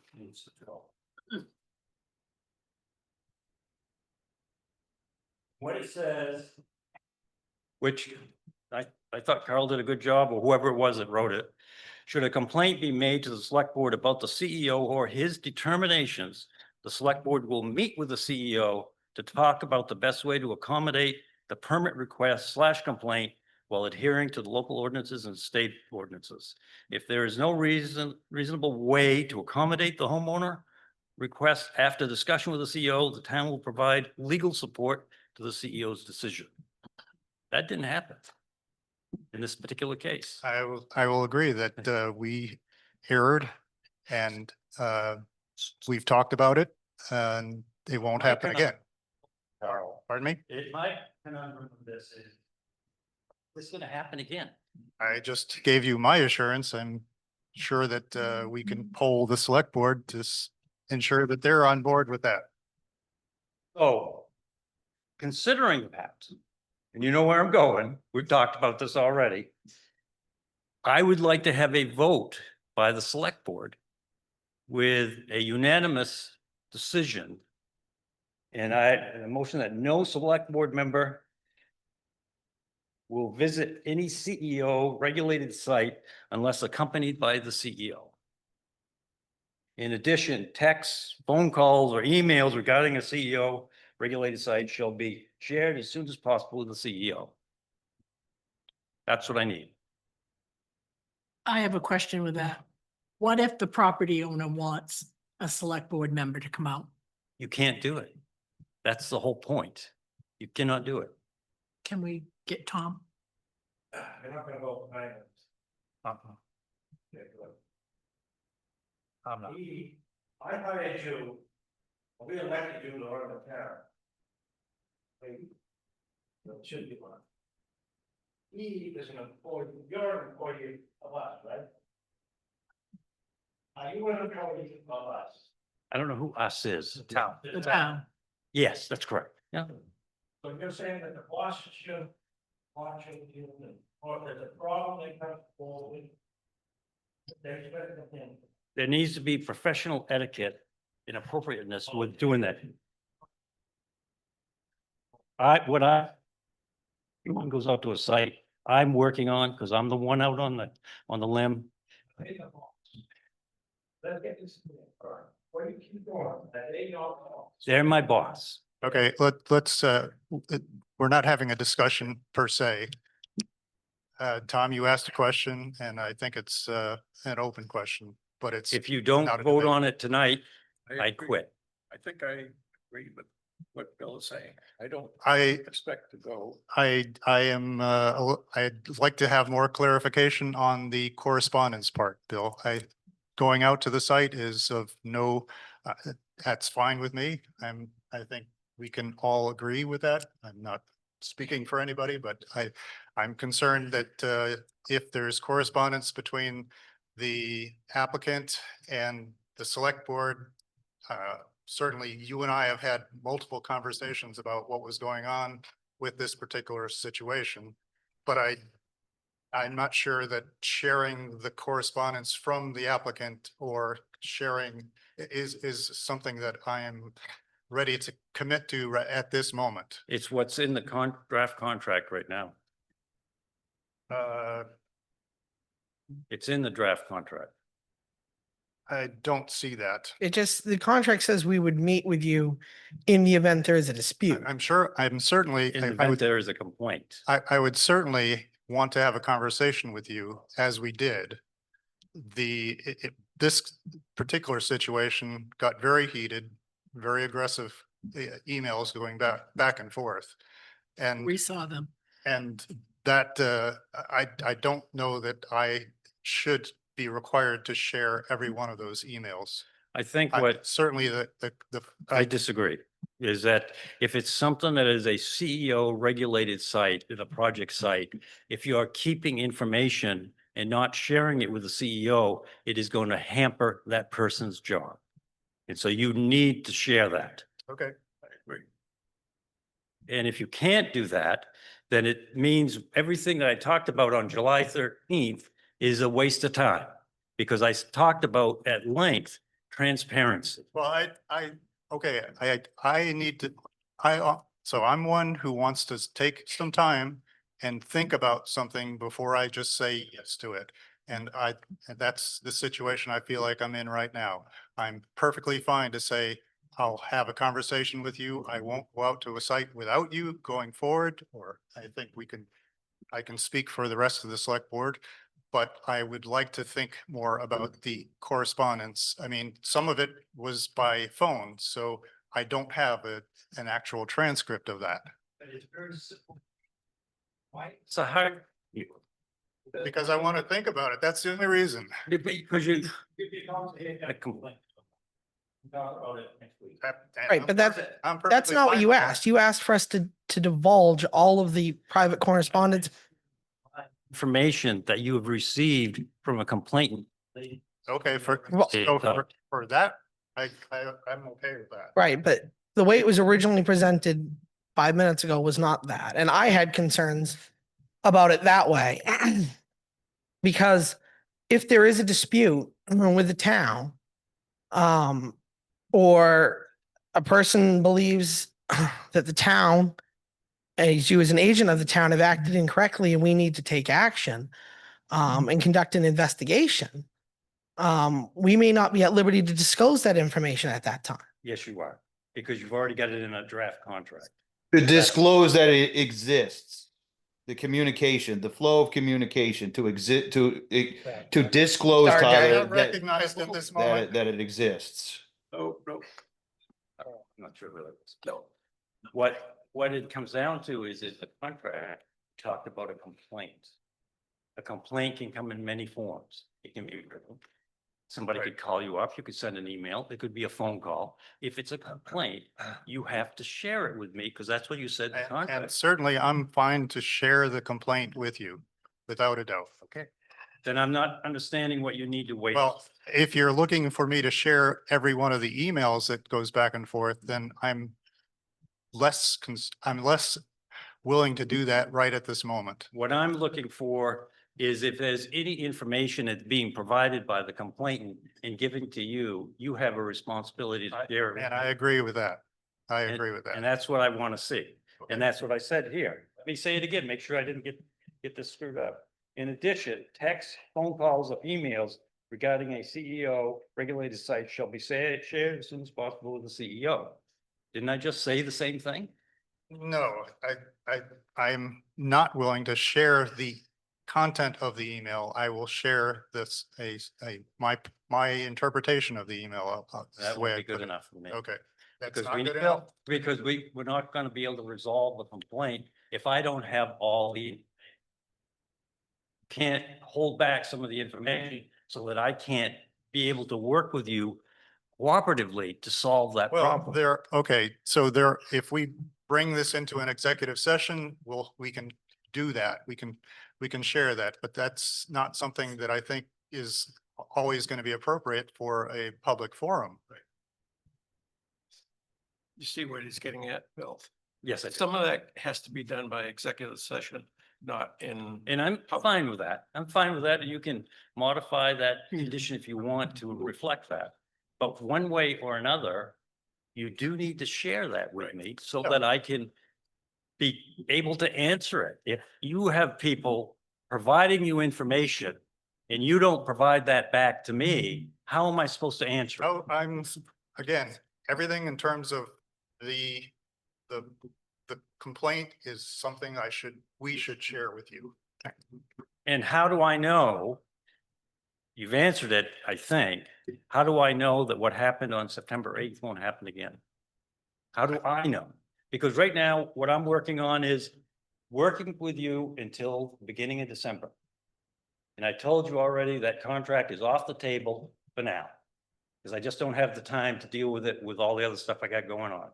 What it says. Which I thought Carl did a good job, or whoever it was that wrote it. Should a complaint be made to the select board about the CEO or his determinations, the select board will meet with the CEO to talk about the best way to accommodate the permit request / complaint while adhering to the local ordinances and state ordinances. If there is no reasonable way to accommodate the homeowner request after discussion with the CEO, the town will provide legal support to the CEO's decision. That didn't happen in this particular case. I will agree that we erred and we've talked about it and it won't happen again. Carl, Pardon me? my conundrum with this is, this is gonna happen again. I just gave you my assurance. I'm sure that we can poll the select board to ensure that they're on board with that. So, considering that, and you know where I'm going, we've talked about this already. I would like to have a vote by the select board with a unanimous decision. And a motion that no select board member will visit any CEO regulated site unless accompanied by the CEO. In addition, texts, phone calls, or emails regarding a CEO regulated site shall be shared as soon as possible with the CEO. That's what I need. I have a question with that. What if the property owner wants a select board member to come out? You can't do it. That's the whole point. You cannot do it. Can we get Tom? They're not gonna go behind us. Uh-uh. I'm not. I hired you, we elected you to run the town. That should be one. He is an employee, you're an employee of us, right? Are you an employee of us? I don't know who us is. Town. The town. Yes, that's correct. Yeah. So you're saying that the boss should watch you, or there's a problem they come forward. There's better than him. There needs to be professional etiquette and appropriateness with doing that. Anyone goes out to a site, I'm working on, because I'm the one out on the limb. Let's get this. What do you keep going? That they don't know. They're my boss. Okay, let's we're not having a discussion per se. Tom, you asked a question and I think it's an open question, but it's. If you don't not a vote debate. on it tonight, I agree. quit. I think I agree with what Bill is saying. I don't I expect to go. I'd like to have more clarification on the correspondence part, Bill. Going out to the site is of no, that's fine with me. I think we can all agree with that. I'm not speaking for anybody, but I'm concerned that if there's correspondence between the applicant and the select board, certainly you and I have had multiple conversations about what was going on with this particular situation. But I'm not sure that sharing the correspondence from the applicant or sharing is something that I am ready to commit to at this moment. It's what's in the draft contract right now. Uh, It's in the draft contract. I don't see that. It just, the contract says we would meet with you in the event there is a dispute. I'm sure, I'm certainly, In the I event would, there is a complaint. I would certainly want to have a conversation with you as we did. This particular situation got very heated, very aggressive emails going back and forth. And We saw them. And that, I don't know that I should be required to share every one of those emails. I think I what certainly I disagree is that if it's something that is a CEO regulated site, a project site, if you are keeping information and not sharing it with the CEO, it is going to hamper that person's job. And so you need to share that. okay, And if you can't do that, then it means everything that I talked about on July 13th is a waste of time. Because I talked about at length transparency. well, okay, I need to, so I'm one who wants to take some time and think about something before I just say yes to it. And that's the situation I feel like I'm in right now. I'm perfectly fine to say, I'll have a conversation with you. I won't go out to a site without you going forward, or I think I can speak for the rest of the select board. But I would like to think more about the correspondence. I mean, some of it was by phone, so I don't have an actual transcript of that. It's very simple. Why? It's a hard, Because I want to think about it. That's the only reason. because you, If you come to a complaint. talk about it next week. Right, but that's I'm That's perfectly not what fine you with that. asked. You asked for us to divulge all of the private correspondence. Information that you have received from a complainant. Okay, Well- for that, I'm okay with that. Right, but the way it was originally presented 5 minutes ago was not that. And I had concerns about it that way. Because if there is a dispute with the town, or a person believes that the town, as you as an agent of the town, have acted incorrectly and we need to take action, and conduct an investigation, we may not be at liberty to disclose that information at that time. Yes, you are, because you've already got it in a draft contract. To disclose that it exists, the communication, the flow of communication to to disclose, Sorry, Jay. Tyler, Not recognized at this moment. that it exists. No. I'm not sure whether it's, no. What it comes down to is the contract talked about a complaint. A complaint can come in many forms. It can be written. Somebody could call you up, you could send an email, it could be a phone call. If it's a complaint, you have to share it with me because that's what you said in the And contract. certainly I'm fine to share the complaint with you, without a doubt. Okay. Then I'm not understanding what you need to wait. Well, if you're looking for me to share every one of the emails that goes back and forth, then I'm less willing to do that right at this moment. What I'm looking for is if there's any information that's being provided by the complainant and given to you, you have a responsibility to share it. And I agree with that. I And- agree with And that. that's what I want to see. And that's what I said here. Let me say it again, make sure I didn't get this screwed up. In addition, texts, phone calls, or emails regarding a CEO regulated site shall be shared as soon as possible with the CEO. Didn't I just say the same thing? No, I'm not willing to share the content of the email. I will share my interpretation of the email. That the way would I be good put it. enough for me. Okay. That's Because not we, good enough. because we're not gonna be able to resolve the complaint if I don't have all the. Can't hold back some of the information so that I can't be able to work with you cooperatively to solve that Well, problem. if we bring this into an executive session, we can do that. We can share that, but that's not something that I think is always going to be appropriate for a public forum. You see what he's getting at, Bill? Yes, I do. Some of that has to be done by executive session, not in. And I'm fine with that. I'm fine with that. You can modify that condition if you want to reflect that. But one way or another, you do need to share that with me so that I can be able to answer it. If you have people providing you information and you don't provide that back to me, how am I supposed to answer it? Oh, again, everything in terms of the, the, the complaint is something we should share with you. And how do I know? You've answered it, I think. How do I know that what happened on September 8th won't happen again? How do I know? Because right now, what I'm working on is working with you until the beginning of December. And I told you already that contract is off the table for now. Because I just don't have the time to deal with it with all the other stuff I got going on.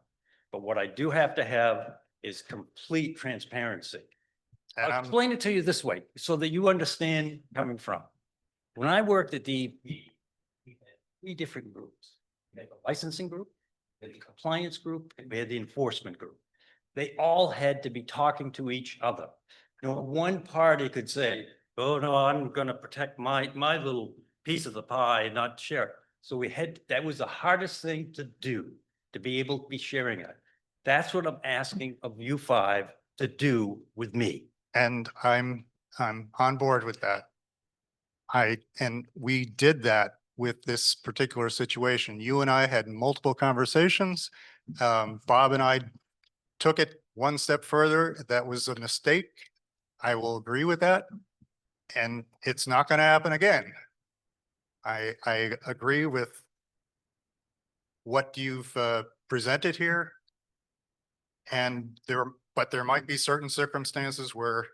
But what I do have to have is complete transparency. And I'll I'm, explain it to you this way so that you understand coming from. When I worked at DEP, we had 3 different groups. We had the licensing group, we had the compliance group, and we had the enforcement group. They all had to be talking to each other. No one party could say, oh, no, I'm gonna protect my little piece of the pie and not share it. So that was the hardest thing to do, to be able to be sharing it. That's what I'm asking of you 5 to do with me. and I'm on board with that. And we did that with this particular situation. You and I had multiple conversations. Bob and I took it one step further. That was a mistake. I will agree with that. And it's not going to happen again. I agree with what you've presented here. And but there might be certain circumstances where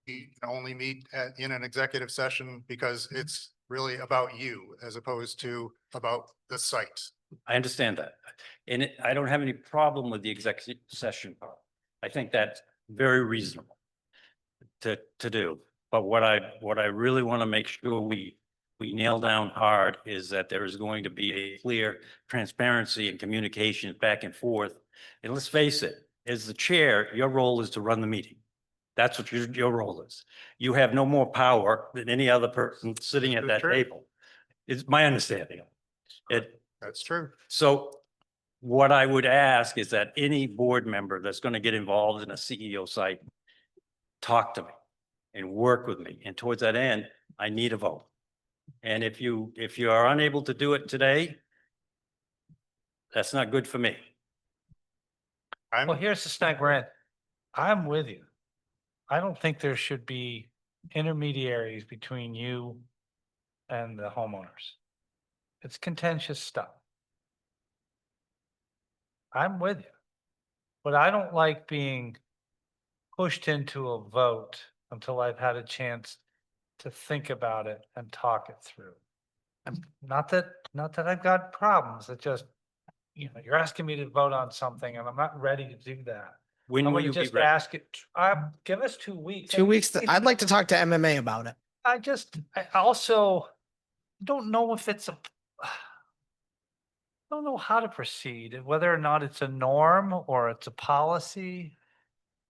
we can only meet in an executive session because it's really about you as opposed to about the site. I understand that. And I don't have any problem with the executive session part. I think that's very reasonable to do. But what I really want to make sure we nail down hard is that there is going to be a clear transparency and communication back and forth. And let's face it, as the chair, your role is to run the meeting. That's what your role is. You have no more power than any other person sitting at that table. It's my understanding. That's true. So what I would ask is that any board member that's going to get involved in a CEO site, talk to me and work with me. And towards that end, I need a vote. And if you are unable to do it today, that's not good for me. Well, here's the snag we're in. I'm with you. I don't think there should be intermediaries between you and the homeowners. It's contentious stuff. I'm with you. But I don't like being pushed into a vote until I've had a chance to think about it and talk it through. Not that I've got problems, it just, you're asking me to vote on something and I'm not ready to do that. When I'm will gonna you be just ready? ask it, give us 2 weeks. 2 weeks, I'd like to talk to MMA about it. I also don't know if it's don't know how to proceed, whether or not it's a norm or it's a policy.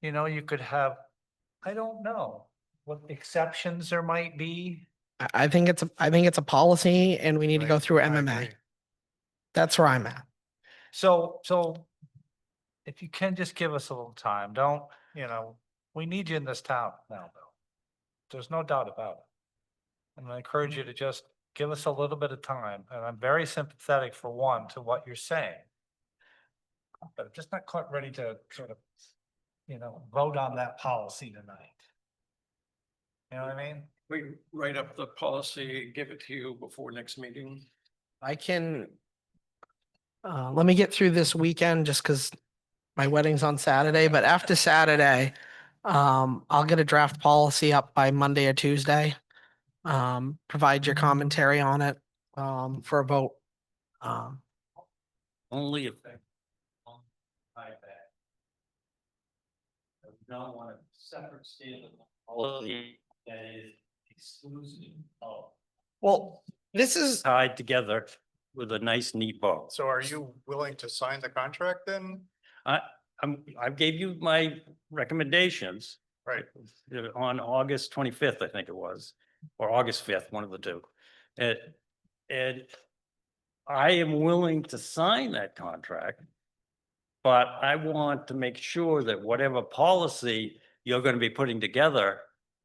You could have, I don't know what exceptions there might be. I think it's a policy and we need to go through I MMA. agree. That's where I'm at. So if you can just give us a little time, we need you in this town now, Bill. There's no doubt about it. And I encourage you to just give us a little bit of time. And I'm very sympathetic for to what you're saying. But I'm just not quite ready to sort of, vote on that policy tonight. You know what I mean? We write up the policy, give it to you before next meeting. I can, let me get through this weekend just because my wedding's on Saturday, but after Saturday, I'll get a draft policy up by Monday or Tuesday. Provide your commentary on it, for a vote. Only if. I don't want a separate standard policy that is exclusive of Well, this is, tied together with a nice neat bow. So are you willing to sign the contract then? I gave you my recommendations. Right. On August 25th, I think it was, or August 5th, one of the two. And I am willing to sign that contract. But I want to make sure that whatever policy you're going to be putting together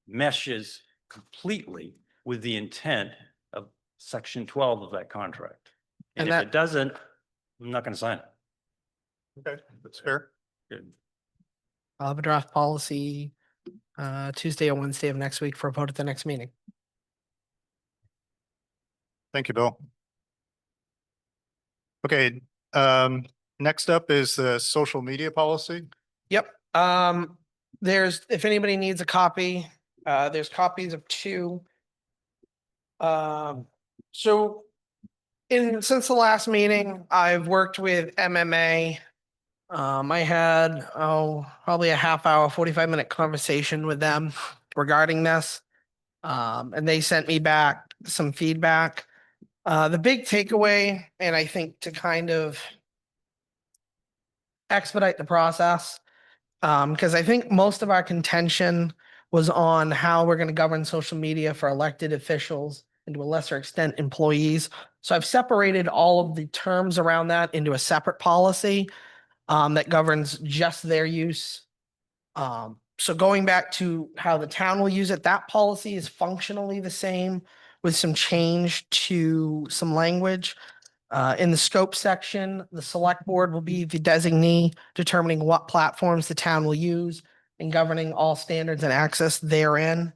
meshes completely with the intent of section 12 of that contract. And And if that- it doesn't, I'm not going to sign it. Okay, that's fair. Good. I'll have a draft policy Tuesday or Wednesday of next week for a vote at the next meeting. Thank you, Bill. Okay, next up is the social media policy. Yep. There's, if anybody needs a copy, there's copies of two. So since the last meeting, I've worked with MMA. I had, probably a half hour, 45-minute conversation with them regarding this. And they sent me back some feedback. The big takeaway, and I think to kind of expedite the process, because I think most of our contention was on how we're going to govern social media for elected officials and to a lesser extent employees. So I've separated all of the terms around that into a separate policy that governs just their use. So going back to how the town will use it, that policy is functionally the same with some change to some language. In the scope section, the select board will be the designee determining what platforms the town will use and governing all standards and access therein.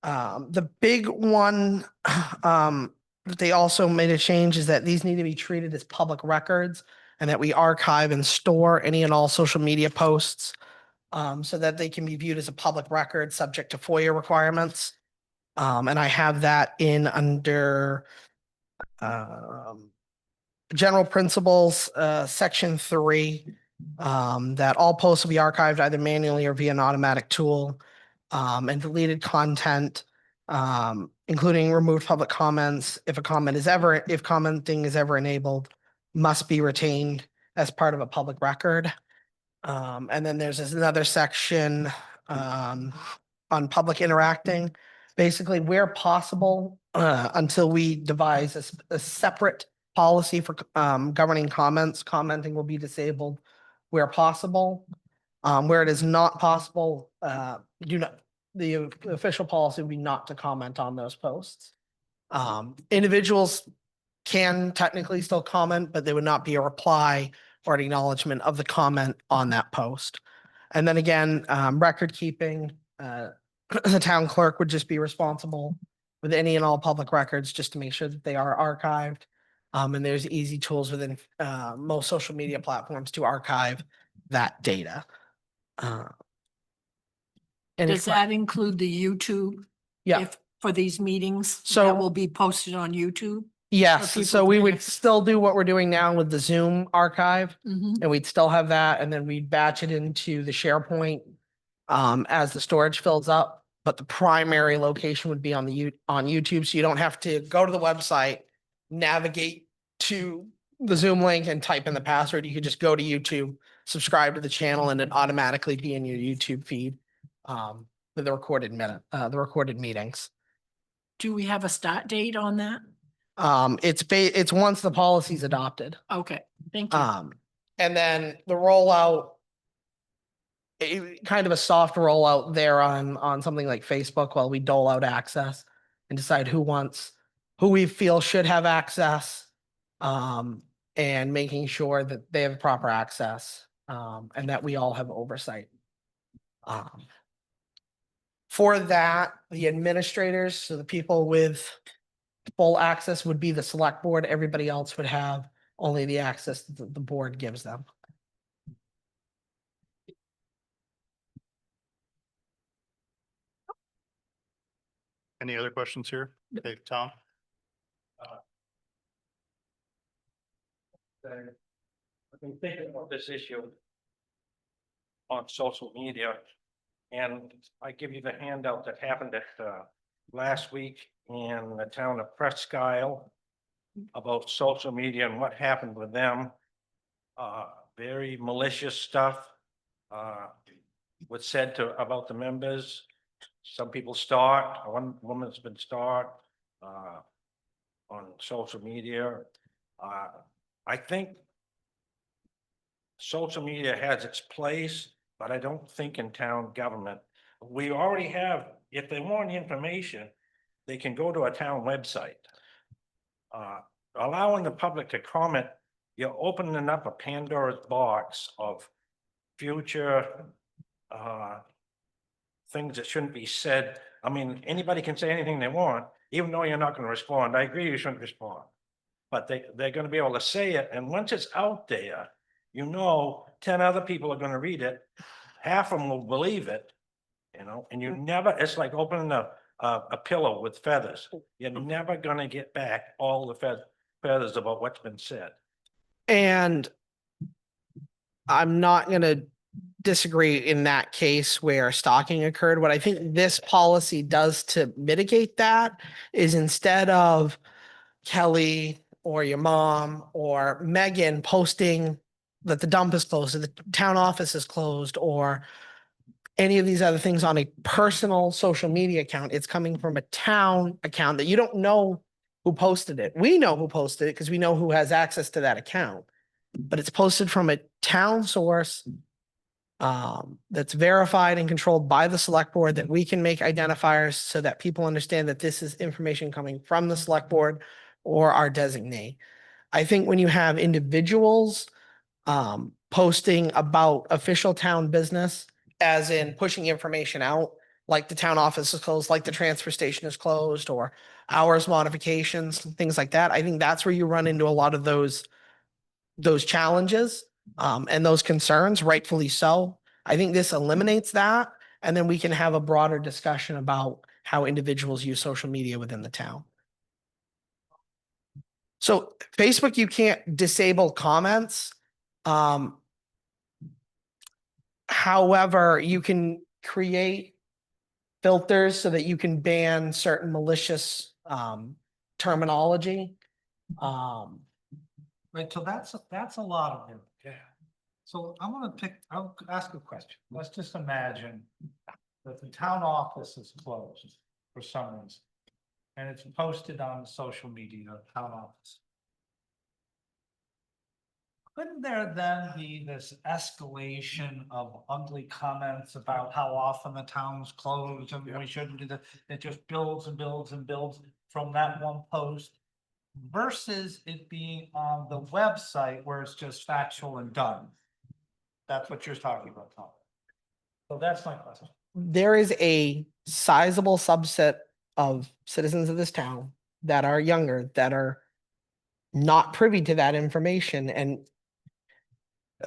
The big one that they also made a change is that these need to be treated as public records and that we archive and store any and all social media posts so that they can be viewed as a public record subject to FOIA requirements. And I have that in under general principles, section 3, that all posts will be archived either manually or via an automatic tool, and deleted content, including removed public comments, if commenting is ever enabled, must be retained as part of a public record. And then there's another section, on public interacting. Basically, where possible, until we devise a separate policy for governing comments, commenting will be disabled where possible. Where it is not possible, the official policy would be not to comment on those posts. Individuals can technically still comment, but there would not be a reply or an acknowledgement of the comment on that post. And then again, record keeping, the town clerk would just be responsible with any and all public records just to make sure that they are archived. And there's easy tools within most social media platforms to archive that data. And Does that include the YouTube? Yeah. If, for these meetings? So- That will be posted on YouTube? Yes, people so we can would access- still do what we're doing now with the Zoom archive. Mhm. And we'd still have that, and then we'd batch it into the SharePoint as the storage fills up. But the primary location would be on on YouTube, so you don't have to go to the website, navigate to the Zoom link and type in the password. You could just go to YouTube, subscribe to the channel, and it automatically be in your YouTube feed with the recorded meetings. Do we have a start date on that? It's once the policy's adopted. Okay, thank you. And then the rollout, kind of a soft rollout there on something like Facebook while we dole out access and decide who we feel should have access. And making sure that they have proper access, and that we all have oversight. For that, the administrators, so the people with full access would be the select board. Everybody else would have only the access that the board gives them. Any other questions here? Okay, Tom? I've been thinking about this issue on social media, and I give you the handout that happened at last week in the town of Presque Isle. about social media and what happened with them. Very malicious stuff. Was said to, about the members. Some people stalked, one woman's been stalked, on social media. I think social media has its place, but I don't think in town government. We already have, if they want information, they can go to a town website. Allowing the public to comment, you're opening up a Pandora's box of future things that shouldn't be said. I mean, anybody can say anything they want, even though you're not gonna respond. I agree you shouldn't respond. But they're gonna be able to say it, and once it's out there, 10 other people are gonna read it, half of them will believe it, and you never, it's like opening a pillow with feathers. You're never gonna get back all the feathers about what's been said. And I'm not gonna disagree in that case where stalking occurred. What I think this policy does to mitigate that is instead of Kelly or your mom or Megan posting that the dump is closed, or the town office is closed, or any of these other things on a personal social media account, it's coming from a town account that you don't know who posted it. We know who posted it because we know who has access to that account, but it's posted from a town source that's verified and controlled by the select board, that we can make identifiers so that people understand that this is information coming from the select board or our designee. I think when you have individuals posting about official town business, as in pushing information out, like the town office is closed, like the transfer station is closed, or hours modifications, things like that, I think that's where you run into a lot of those challenges and those concerns, rightfully so. I think this eliminates that, and then we can have a broader discussion about how individuals use social media within the town. So Facebook, you can't disable comments. However, you can create filters so that you can ban certain malicious terminology. Right, so that's a lot of it. Yeah. So I'll ask a question. Let's just imagine that the town office is closed for some reason. And it's posted on social media, town office. Couldn't there then be this escalation of ugly comments about how often the town's closed and we shouldn't do that? It just builds and builds and builds from that one post versus it being on the website where it's just factual and done. That's what you're talking about, Tom. So that's my question. There is a sizable subset of citizens of this town that are younger, that are not privy to that information. And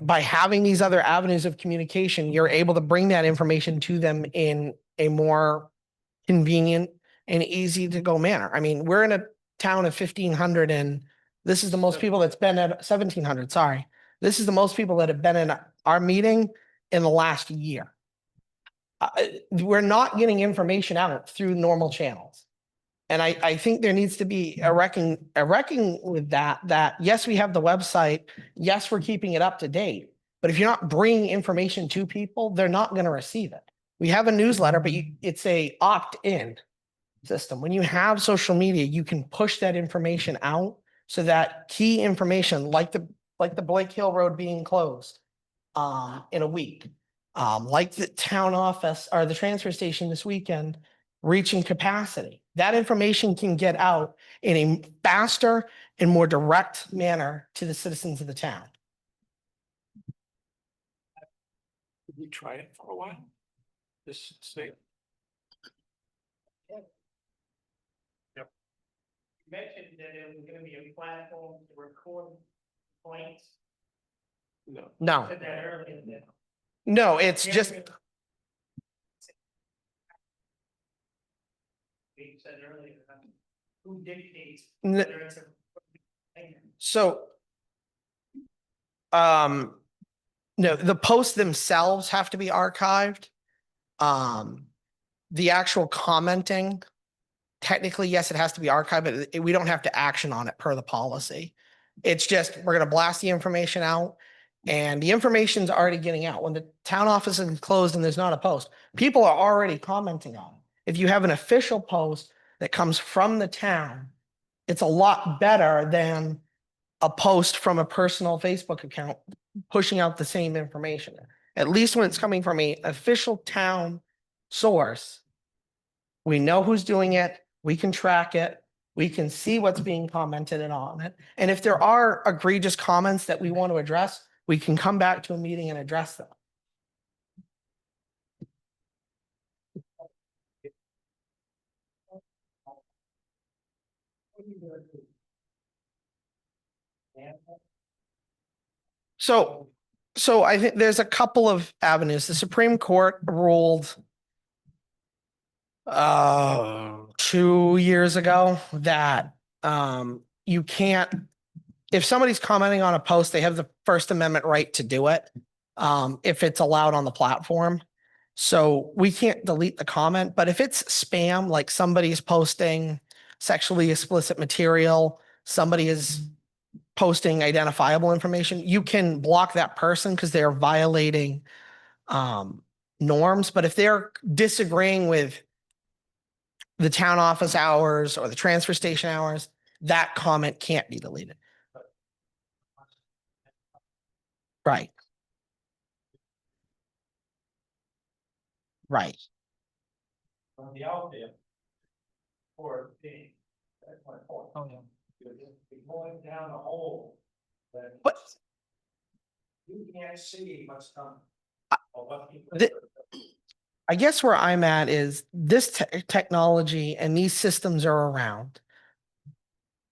by having these other avenues of communication, you're able to bring that information to them in a more convenient and easy to go manner. I mean, we're in a town of 1,500 and this is the most people that's been at 1,700, sorry. This is the most people that have been in our meeting in the last year. We're not getting information out through normal channels. And I think there needs to be a reckoning with that yes, we have the website. Yes, we're keeping it up to date. But if you're not bringing information to people, they're not going to receive it. We have a newsletter, but it's a opt-in system. When you have social media, you can push that information out so that key information like the Blake Hill Road being closed in a week, like the town office or the transfer station this weekend reaching capacity. That information can get out in a faster and more direct manner to the citizens of the town. Did we try it for a while? This state. You mentioned that it was gonna be a platform to record points. No, Said that earlier. no, it's just, We said earlier, who dictates N- whether it's a. so. No, the posts themselves have to be archived. The actual commenting technically, yes, it has to be archived, but we don't have to action on it per the policy. It's just, we're gonna blast the information out. And the information's already getting out. When the town office is closed and there's not a post, people are already commenting on it. If you have an official post that comes from the town, it's a lot better than a post from a personal Facebook account pushing out the same information. At least when it's coming from a official town source, we know who's doing it, we can track it, we can see what's being commented on it. And if there are egregious comments that we want to address, we can come back to a meeting and address them. So I think there's a couple of avenues. The Supreme Court ruled 2 years ago that you can't, if somebody's commenting on a post, they have the First Amendment right to do it if it's allowed on the platform. So we can't delete the comment, but if it's spam, like somebody's posting sexually explicit material, somebody is posting identifiable information, you can block that person because they're violating norms. But if they're disagreeing with the town office hours or the transfer station hours, that comment can't be deleted. Right. Right. From the out there. For the, that's my point. Oh, yeah. You're just going down a hole. That But you can't see what's coming. Or what people- the- I guess where I'm at is this technology and these systems are around.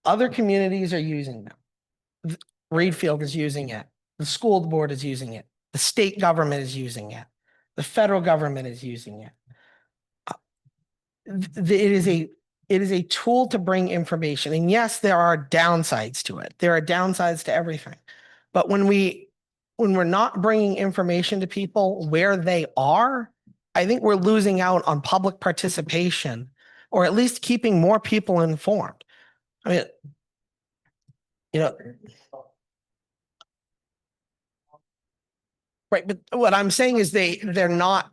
Other communities are using them. Reedfield is using it. The school board is using it. The state government is using it. The federal government is using it. It is a tool to bring information. And yes, there are downsides to it. There are downsides to everything. But when we're not bringing information to people where they are, I think we're losing out on public participation, or at least keeping more people informed. I mean, you know, right, but what I'm saying is they're not.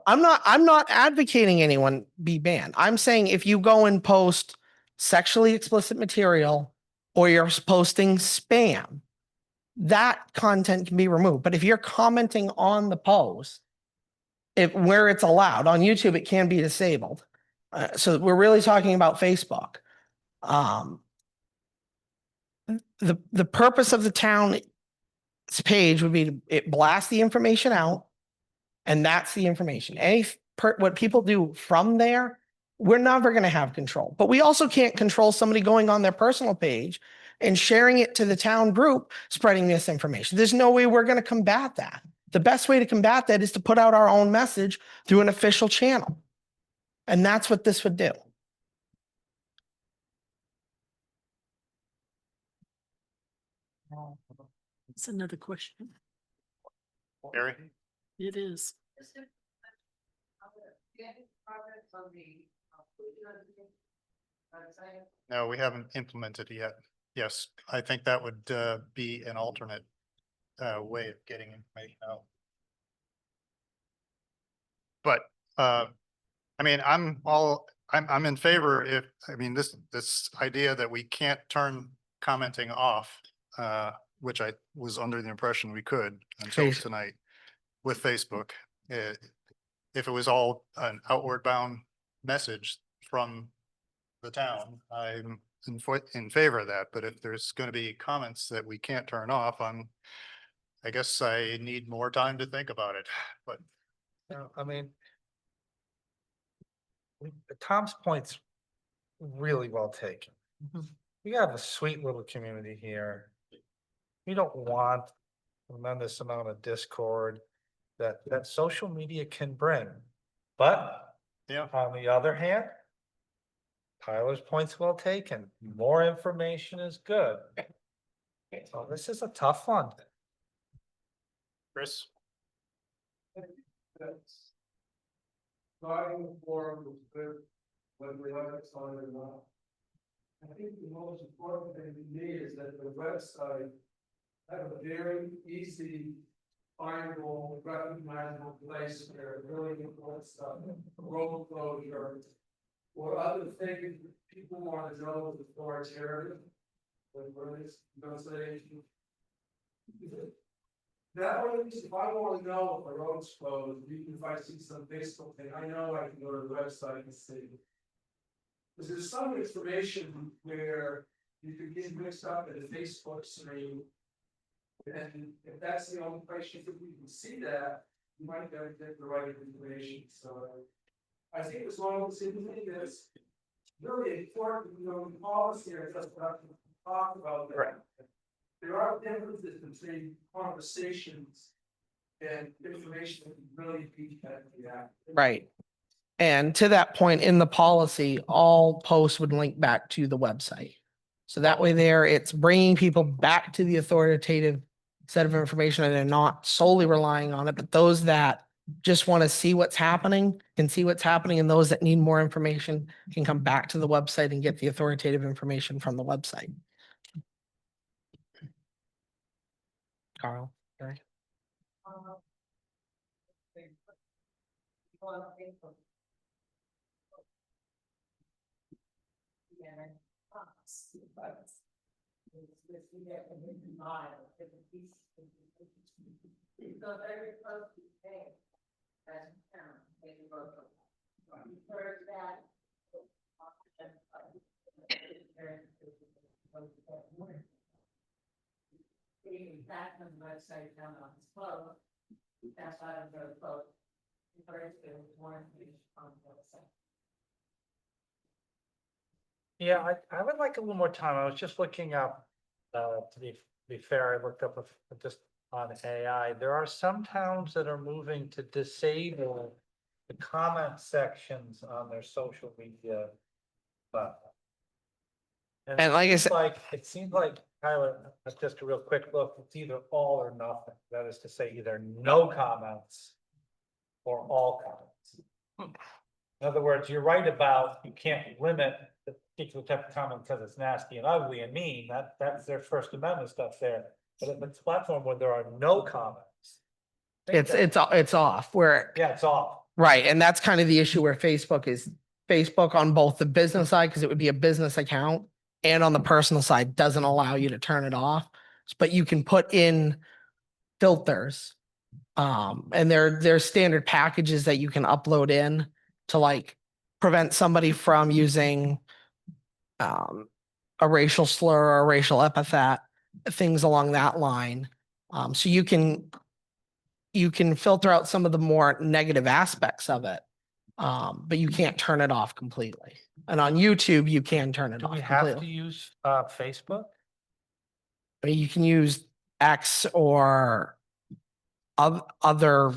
I'm not advocating anyone be banned. I'm saying if you go and post sexually explicit material or you're posting spam, that content can be removed. But if you're commenting on the post, where it's allowed on YouTube, it can be disabled. So we're really talking about Facebook. The purpose of the town page would be to blast the information out, and that's the information. What people do from there, we're never going to have control. But we also can't control somebody going on their personal page and sharing it to the town group, spreading this information. There's no way we're going to combat that. The best way to combat that is to put out our own message through an official channel. And that's what this would do. That's another question. Barry? It is. No, we haven't implemented it yet. Yes, I think that would be an alternate way of getting information out. But I mean, I'm in favor this idea that we can't turn commenting off, which I was under the impression we could until tonight with Facebook. If it was all an outward bound message from the town, I'm in favor of that. But if there's going to be comments that we can't turn off, I guess I need more time to think about it, but. I mean, Tom's point's really well taken. We have a sweet little community here. We don't want a tremendous amount of discord that social media can bring. But Yeah. on the other hand, Tyler's point's well taken. More information is good. So this is a tough one. Chris? Starting the forum was good, whether we like it or not. I think the most important thing to me is that the website have a very easy, findable, recognizable place where really important stuff, road closure, or other things people want to know is authoritarian, where it's pronunciation. That way, at least if I want to know if the road's closed, even if I see some Facebook thing, I know I can go to the website and see. Because there's some information where you could get mixed up in a Facebook stream. And if that's the only place you can see that, you might not get the right information, so. I think as long as anything that's really important, the policy or just not to talk about that. Right. There are differences between conversations and information that can really be accurate. Right. And to that point, in the policy, all posts would link back to the website. So that way there, it's bringing people back to the authoritative set of information and they're not solely relying on it, but those that just want to see what's happening can see what's happening, and those that need more information can come back to the website and get the authoritative information from the website. Carl, sorry. Back on the website down on his phone. That's why I'm very close. More information on the website. Yeah, I would like a little more time. I was just looking up, to be fair, I looked up just on AI. There are some towns that are moving to disable the comment sections on their social media. But. And like I said- It seems like, Tyler, just a real quick look, it's either all or nothing. That is to say, either no comments or all comments. In other words, you're right about, you can't limit the particular type of comment because it's nasty and ugly and mean, that's their First Amendment stuff there. But if it's a platform where there are no comments. I think It's off where, Yeah, it's off. right, and that's kind of the issue where Facebook on both the business side, because it would be a business account, and on the personal side, doesn't allow you to turn it off. But you can put in filters. And there's standard packages that you can upload in to like prevent somebody from using a racial slur or a racial epithet, things along that line. So you can filter out some of the more negative aspects of it. But you can't turn it off completely. And on YouTube, you can turn it Do off we have to completely. use Facebook? I mean, you can use X or other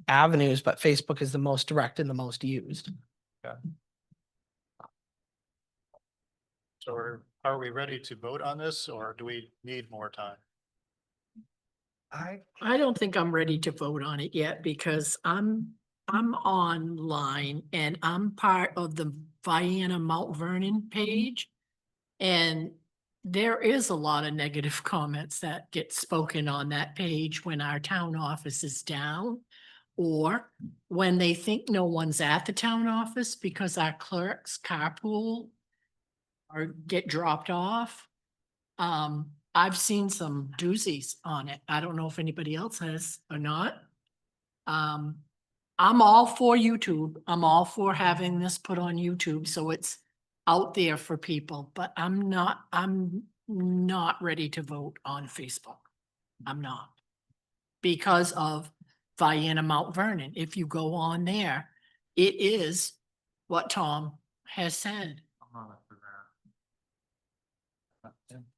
avenues, but Facebook is the most direct and the most used. So are we ready to vote on this or do we need more time? I don't think I'm ready to vote on it yet because I'm online and I'm part of the Vienna Mount Vernon page. And there is a lot of negative comments that get spoken on that page when our town office is down. Or when they think no one's at the town office because our clerks carpool or get dropped off. I've seen some doozies on it. I don't know if anybody else has or not. I'm all for YouTube. I'm all for having this put on YouTube, so it's out there for people, but I'm not ready to vote on Facebook. I'm not. Because of Vienna Mount Vernon. If you go on there, it is what Tom has said.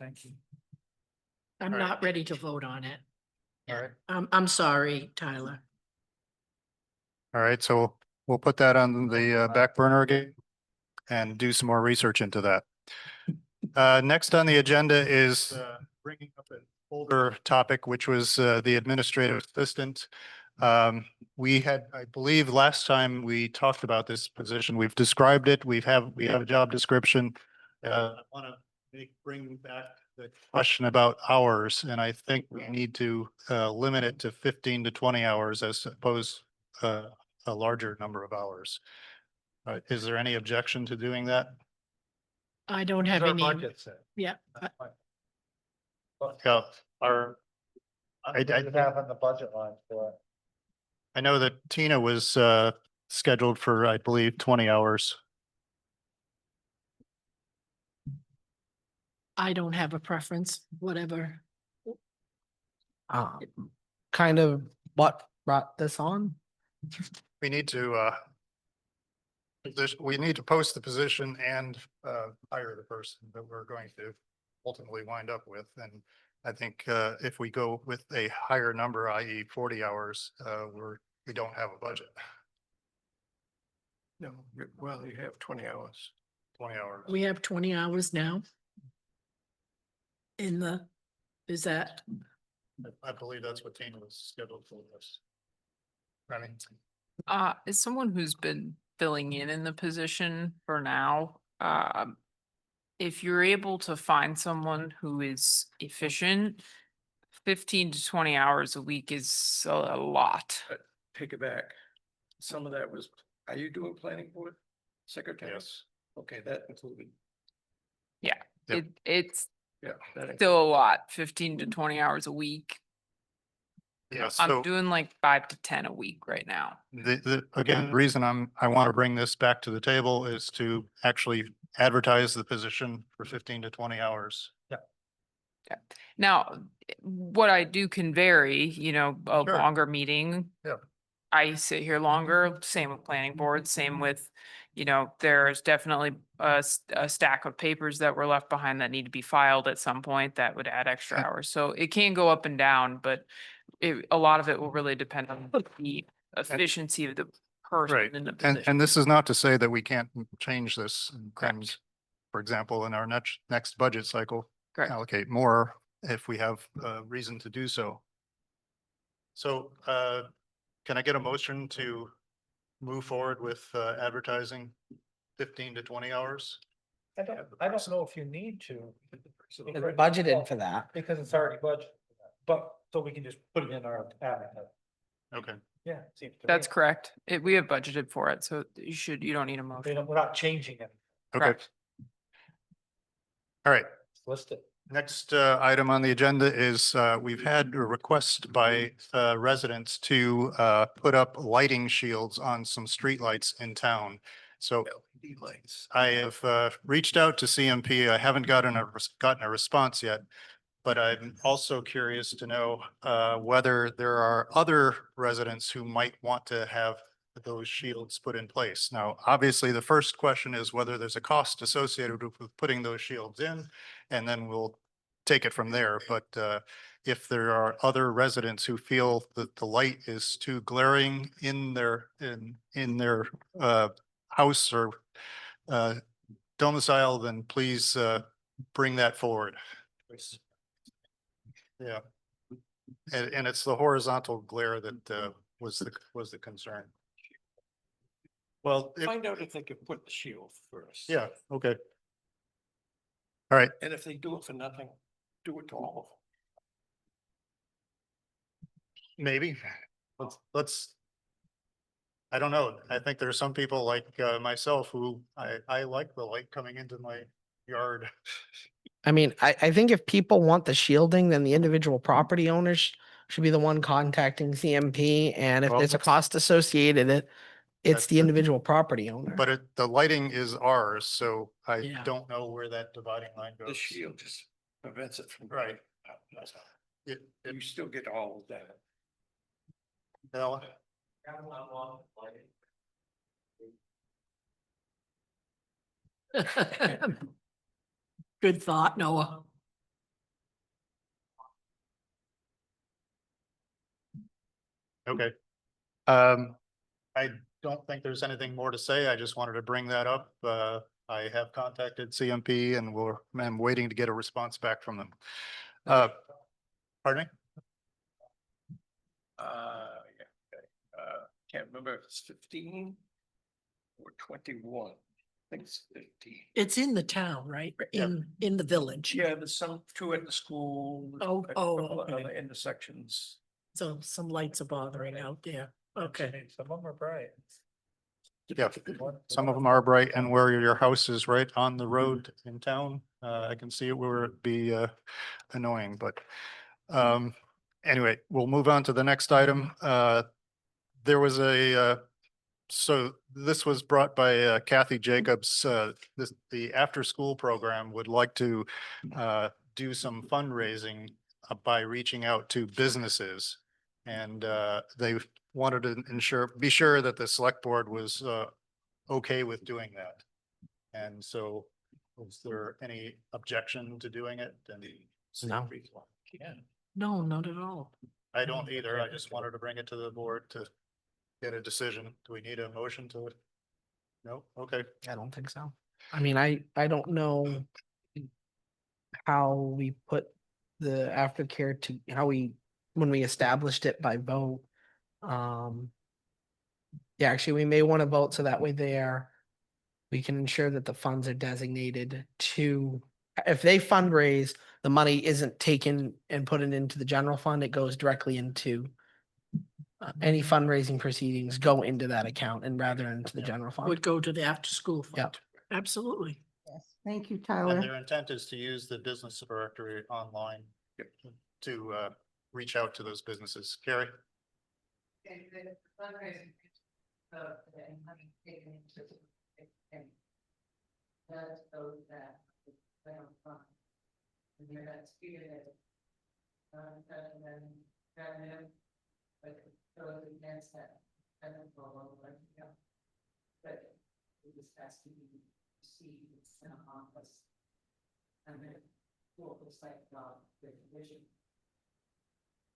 Thank you. I'm All right. not ready to vote on it. All right. I'm sorry, Tyler. All right, so we'll put that on the back burner again and do some more research into that. Next on the agenda is bringing up older topic, which was the administrative assistant. We had, I believe, last time we talked about this position, we've described it, we have a job description. I want to bring back the question about hours, and I think we need to limit it to 15 to 20 hours as opposed a larger number of hours. Is there any objection to doing that? I don't have Our any, budget said. yeah, Yeah, our, I did have on the budget line for it. I know that Tina was scheduled for, I believe, 20 hours. I don't have a preference, whatever. Kind of what brought this on? We need to we need to post the position and hire the person that we're going to ultimately wind up with. And I think if we go with a higher number, i.e. 40 hours, we don't have a budget. No, well, you have 20 hours. 20 hours. We have 20 hours now. In the, is that, I believe that's what Tina was scheduled for this. Running. As someone who's been filling in the position for now, if you're able to find someone who is efficient, 15 to 20 hours a week is a lot. Take it back. Some of that was, are you doing planning board? Secretary? Yes. Okay, that included. Yeah, Yep. It's Yeah. that still a lot, 15 to 20 hours a week. Yeah, I'm so doing like 5 to 10 a week right now. again, the reason I want to bring this back to the table is to actually advertise the position for 15 to 20 hours. Now, what I do can vary, a Sure. longer meeting. Yeah. I sit here longer, same with planning board, same with, there's definitely a stack of papers that were left behind that need to be filed at some point that would add extra hours. So it can go up and down, but a lot of it will really depend on the efficiency of the Right. person in the And position. this is not to say that we can't change this. And, Correct. for example, in our next budget cycle, Correct. allocate more if we have reason to do so. So can I get a motion to move forward with advertising 15 to 20 hours? I don't know if you need to. It's budgeted for that. Because it's already budgeted, for that. But so we can just put it in our advertising. Okay. Yeah. seems to me. That's correct. We have budgeted for it, so you don't need a motion. We're not changing it. Okay. Correct. All right. List it. Next item on the agenda is we've had a request by residents to put up lighting shields on some streetlights in town. So I have reached out to CMP. I haven't gotten a response yet, but I'm also curious to know whether there are other residents who might want to have those shields put in place. Now, obviously, the first question is whether there's a cost associated with putting those shields in, and then we'll take it from there. But if there are other residents who feel that the light is too glaring in their house or domicile, then please bring that forward. Yeah. And it's the horizontal glare that was the concern. Well, Find out if they could put the shield first. yeah, okay. All right, And if they do it for nothing, do it to all maybe. Let's. I don't know. I think there are some people like myself who I like the light coming into my yard. I mean, I think if people want the shielding, then the individual property owners should be the one contacting CMP. And if Well, there's a that's- cost associated, it's the That's- individual properity owner. But the lighting is ours, so I Yeah. don't know where that dividing line the goes. shield just prevents it from. Right. You still get all of that. No, Good thought, Noah. okay. I don't think there's anything more to say. I just wanted to bring that up. I have contacted CMP and I'm waiting to get a response back from them. Pardon me? Yeah, okay. Can't remember if it's 15 or 21. I think it's 15. It's in the town, right? In the village. Yeah, there's some, two at the school. Oh, a couple of okay. Other intersections. So some lights are bothering out there. Okay. Some of them are bright. Yeah, some of them are bright, and where your house is right on the road in town, I can see it where it'd be annoying, but anyway, we'll move on to the next item. There was so this was brought by Kathy Jacobs. The after-school program would like to do some fundraising by reaching out to businesses. And they wanted to be sure that the select board was okay with doing that. And so was there any objection to doing it? And No. No, not at all. I don't either. I just wanted to bring it to the board to get a decision. Do we need a motion to it? No? Okay. I don't think so. I mean, I don't know how we put the aftercare to, when we established it by vote. Yeah, actually, we may want to vote so that way we can ensure that the funds are designated to, if they fundraise, the money isn't taken and put it into the general fund, it goes directly into any fundraising proceedings go into that account and rather into the general fund. Would go to the after-school fund. Yep. Absolutely. Thank you, And Tyler. their intent is to use the business directory online to reach out to those businesses. Carrie?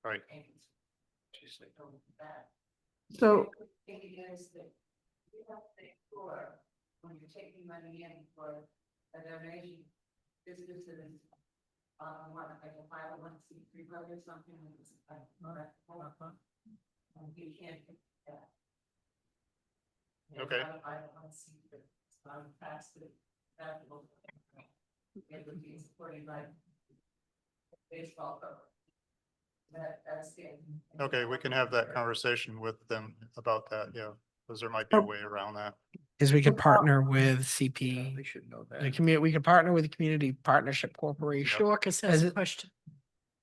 Right. So, when you're taking money in for a donation, businesses, like a 501c3 club or something. You can't pick that. Okay. I don't want to see that, past it, that will. It would be supported by baseball cover. That's the. Okay, we can have that conversation with them about that, yeah, because there might be a way around that. Is we could partner with CP, They should know the that. community, we could partner with the Community Partnership Corporation. Dorcas As has a it- question.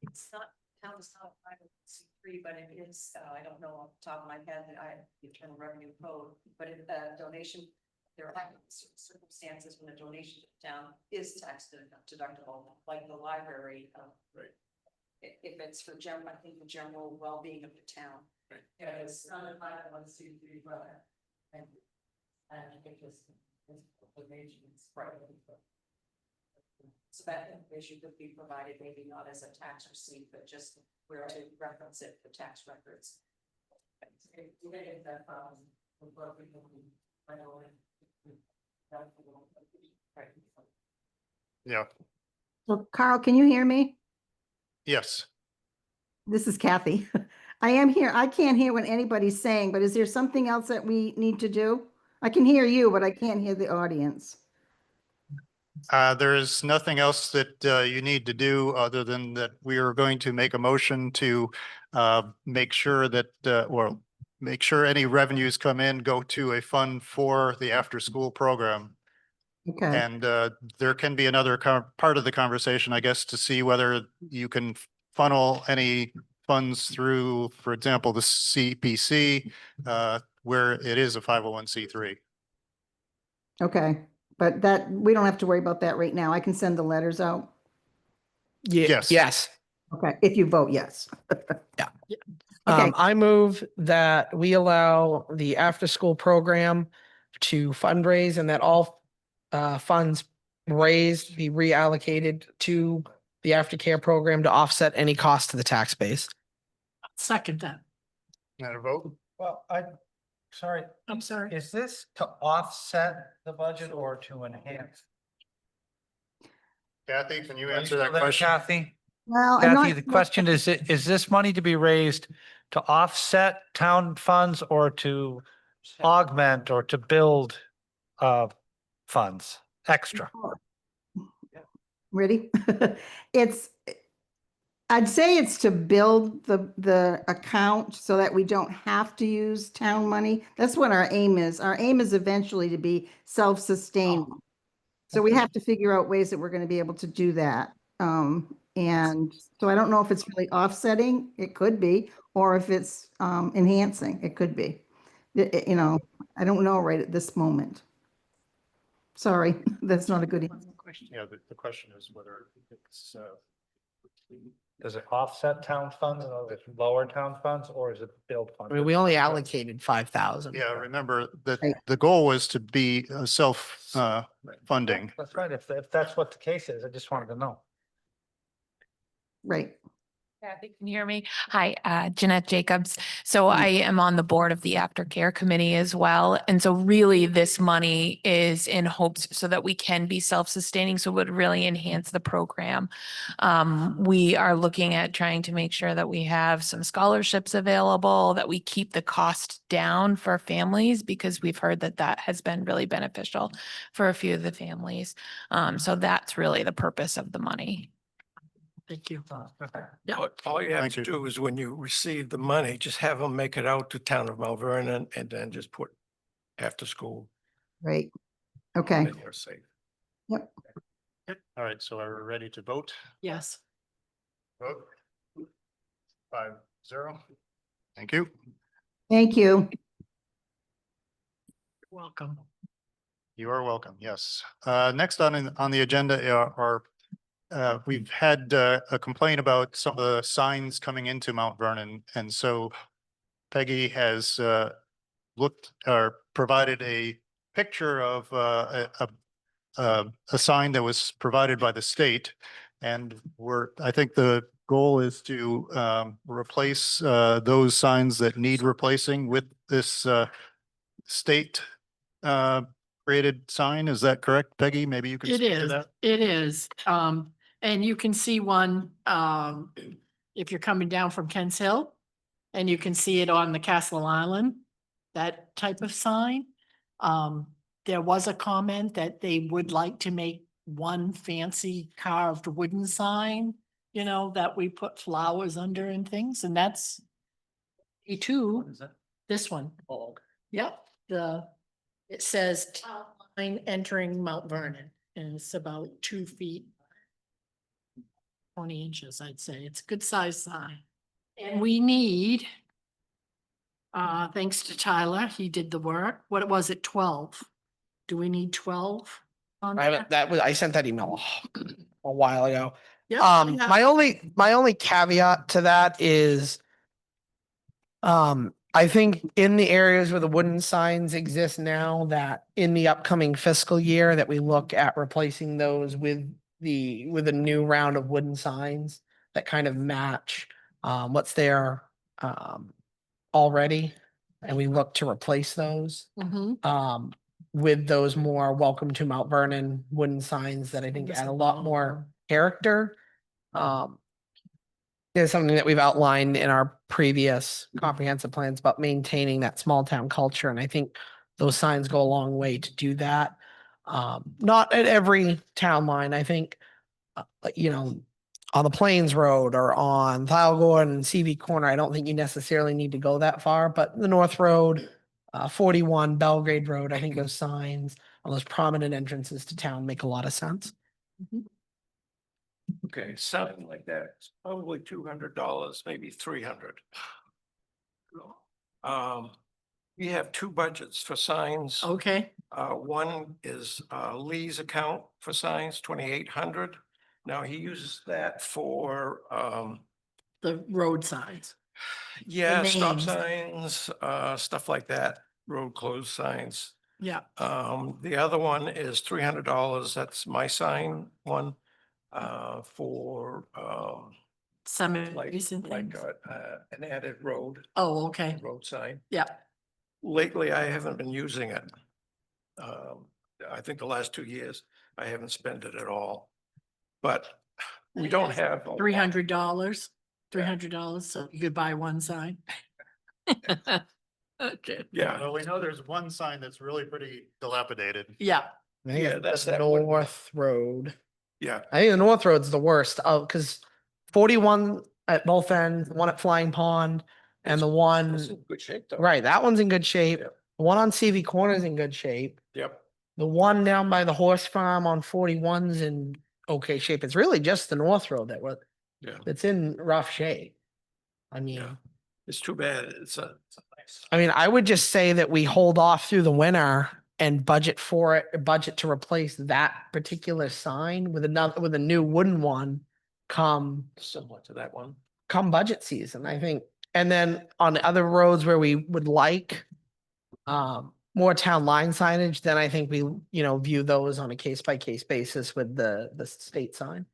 It's not, town is not a 501c3, but it is, I don't know off the top of my head, the Internal Revenue Code, but if a donation, there are circumstances when a donation to the town is tax deductible, like the library. Right. If it's for I think the general well-being of the town. Right. Yeah, it's not a 501c3, but, and it just, it's donations. Right. So that information could be provided, maybe not as a tax receipt, but just where to reference it for tax records. Yeah, so Carl, can you hear me? yes. This is Kathy. I am here. I can't hear what anybody's saying, but is there something else that we need to do? I can hear you, but I can't hear the audience. There is nothing else that you need to do other than that we are going to make a motion to make sure that, well, make sure any revenues come in, go to a fund for the after-school program. Okay, And there can be another part of the conversation, I guess, to see whether you can funnel any funds through, for example, the CPC, where it is a 501c3. okay. But that, we don't have to worry about that right now. I can send the letters out. Yes. Yes. Okay, if you vote yes. Yeah. Okay. I move that we allow the after-school program to fundraise and that all funds raised be reallocated to the aftercare program to offset any cost to the tax base. Second that. Not a vote? Well, sorry, I'm sorry. is this to offset the budget or to enhance? Kathy, can you Are answer that still there, question? Kathy? Well, I'm Kathy, not. the question is this money to be raised to offset town funds or to augment or to build funds extra? Ready? It's, I'd say it's to build the account so that we don't have to use town money. That's what our aim is. Our aim is eventually to be self-sustaining. So we have to figure out ways that we're going to be able to do that. And so I don't know if it's really offsetting, it could be, or if it's enhancing, it could be. You know, I don't know right at this moment. Sorry, that's not a good answer. Yeah, the question is whether it's, Does it offset town funds and does it lower town funds or is it build funds? I mean, we only allocated 5,000. yeah, remember that Right. the goal was to be self funding. That's right. If that's what the case is, I just wanted to know. Right. Kathy, can you hear me? Hi, Jeanette Jacobs. So I am on the board of the aftercare committee as well. And so really this money is in hopes so that we can be self-sustaining, so it would really enhance the program. We are looking at trying to make sure that we have some scholarships available, that we keep the cost down for families, because we've heard that that has been really beneficial for a few of the families. So that's really the purpose of the money. Thank you. Yeah. All you have Thank to you. do is when you receive the money, just have them make it out to town of Mount Vernon and then just put after school. Right. Okay. Then you're safe. All right, so are we ready to vote? Yes. Vote. 5-0. Thank you. Thank you. Welcome. You are welcome. Yes. Next on the agenda are we've had a complaint about some of the signs coming into Mount Vernon. And so Peggy has looked or provided a picture of a sign that was provided by the state. And I think the goal is to replace those signs that need replacing with this state created sign. Is that correct, Peggy? Maybe you could It speak to is, that. it is. And you can see one, if you're coming down from Kent's Hill. And you can see it on the Castle Island, that type of sign. There was a comment that they would like to make one fancy carved wooden sign, you know, that we put flowers under and things, and that's E2, this one. Oh, Yep, it says town line entering Mount Vernon, and it's about 2 feet. 20 inches, I'd say. It's a good size sign. And we need, thanks to Tyler, he did the work. What was it, 12? Do we need 12? on I haven't, I sent that email a while ago. Yep, yeah. My only caveat to that is, I think in the areas where the wooden signs exist now, that in the upcoming fiscal year, that we look at replacing those with a new round of wooden signs that kind of match, what's there, already. And we look to replace those, Mhm. with those more welcome to Mount Vernon wooden signs that I think add a lot more character. Is something that we've outlined in our previous comprehensive plans about maintaining that small town culture. And I think those signs go a long way to do that. Not at every town line, I think, you know, on the Plains Road or on Thalgord and CV Corner, I don't think you necessarily need to go that far, but the North Road, 41 Belgrade Road, I think those signs on those prominent entrances to town make a lot of sense. Okay, something like that. It's probably $200, maybe 300. We have two budgets for signs. Okay, One is Lee's account for signs, 2,800. Now he uses that for the road signs. yeah, stop names. signs, stuff like that, road closed signs. Yeah, The other one is $300. That's my sign one for like cemeteries and like things. an added road Oh, okay. road sign. Yeah, Lately, I haven't been using it. I think the last 2 years, I haven't spent it at all. But We don't have. a lot. $300, Yeah. $300, so you could buy one sign. Okay, Yeah, Well, we know there's one sign that's really pretty dilapidated. yeah, I think Yeah, it's that's the that one. North Road. yeah. I think the North Road's the worst, because 41 at both ends, one at Flying Pond, and the It's one, in good shape though. right, that one's in good shape. Yeah. The one on CV Corner is in good shape. Yep. The one down by the horse farm on 41's in okay shape. It's really just the North Road Yeah. that's in rough shape. I mean, Yeah. It's too bad. It's a nice. I mean, I would just say that we hold off through the winter and budget for it, budget to replace that particular sign with with a new wooden one come Similar to that one. budget season, I think. And then on the other roads where we would like more town line signage, then I think we, view those on a case by case basis with the state sign.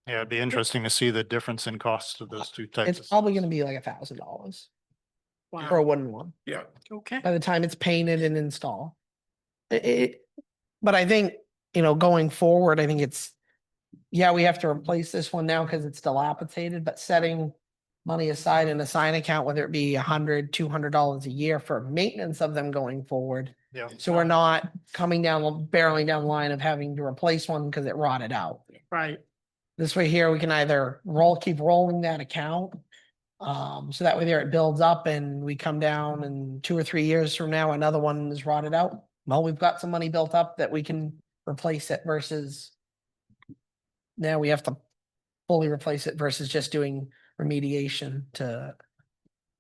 Yeah, it'd be interesting to see the difference in cost of those two types. It's probably gonna be like $1,000 for a wow, wooden one Yeah. okay. by the time it's painted and installed. But I think, going forward, I think we have to replace this one now because it's dilapidated, but setting money aside in a sign account, whether it be $100, $200 a year for maintenance of them going forward. Yeah. So we're not barreling down the line of having to replace one because it rotted out. Right, This way here, we can either keep rolling that account. So that way there it builds up and we come down and 2 or 3 years from now, another one is rotted out. Well, we've got some money built up that we can replace it versus now we have to fully replace it versus just doing remediation to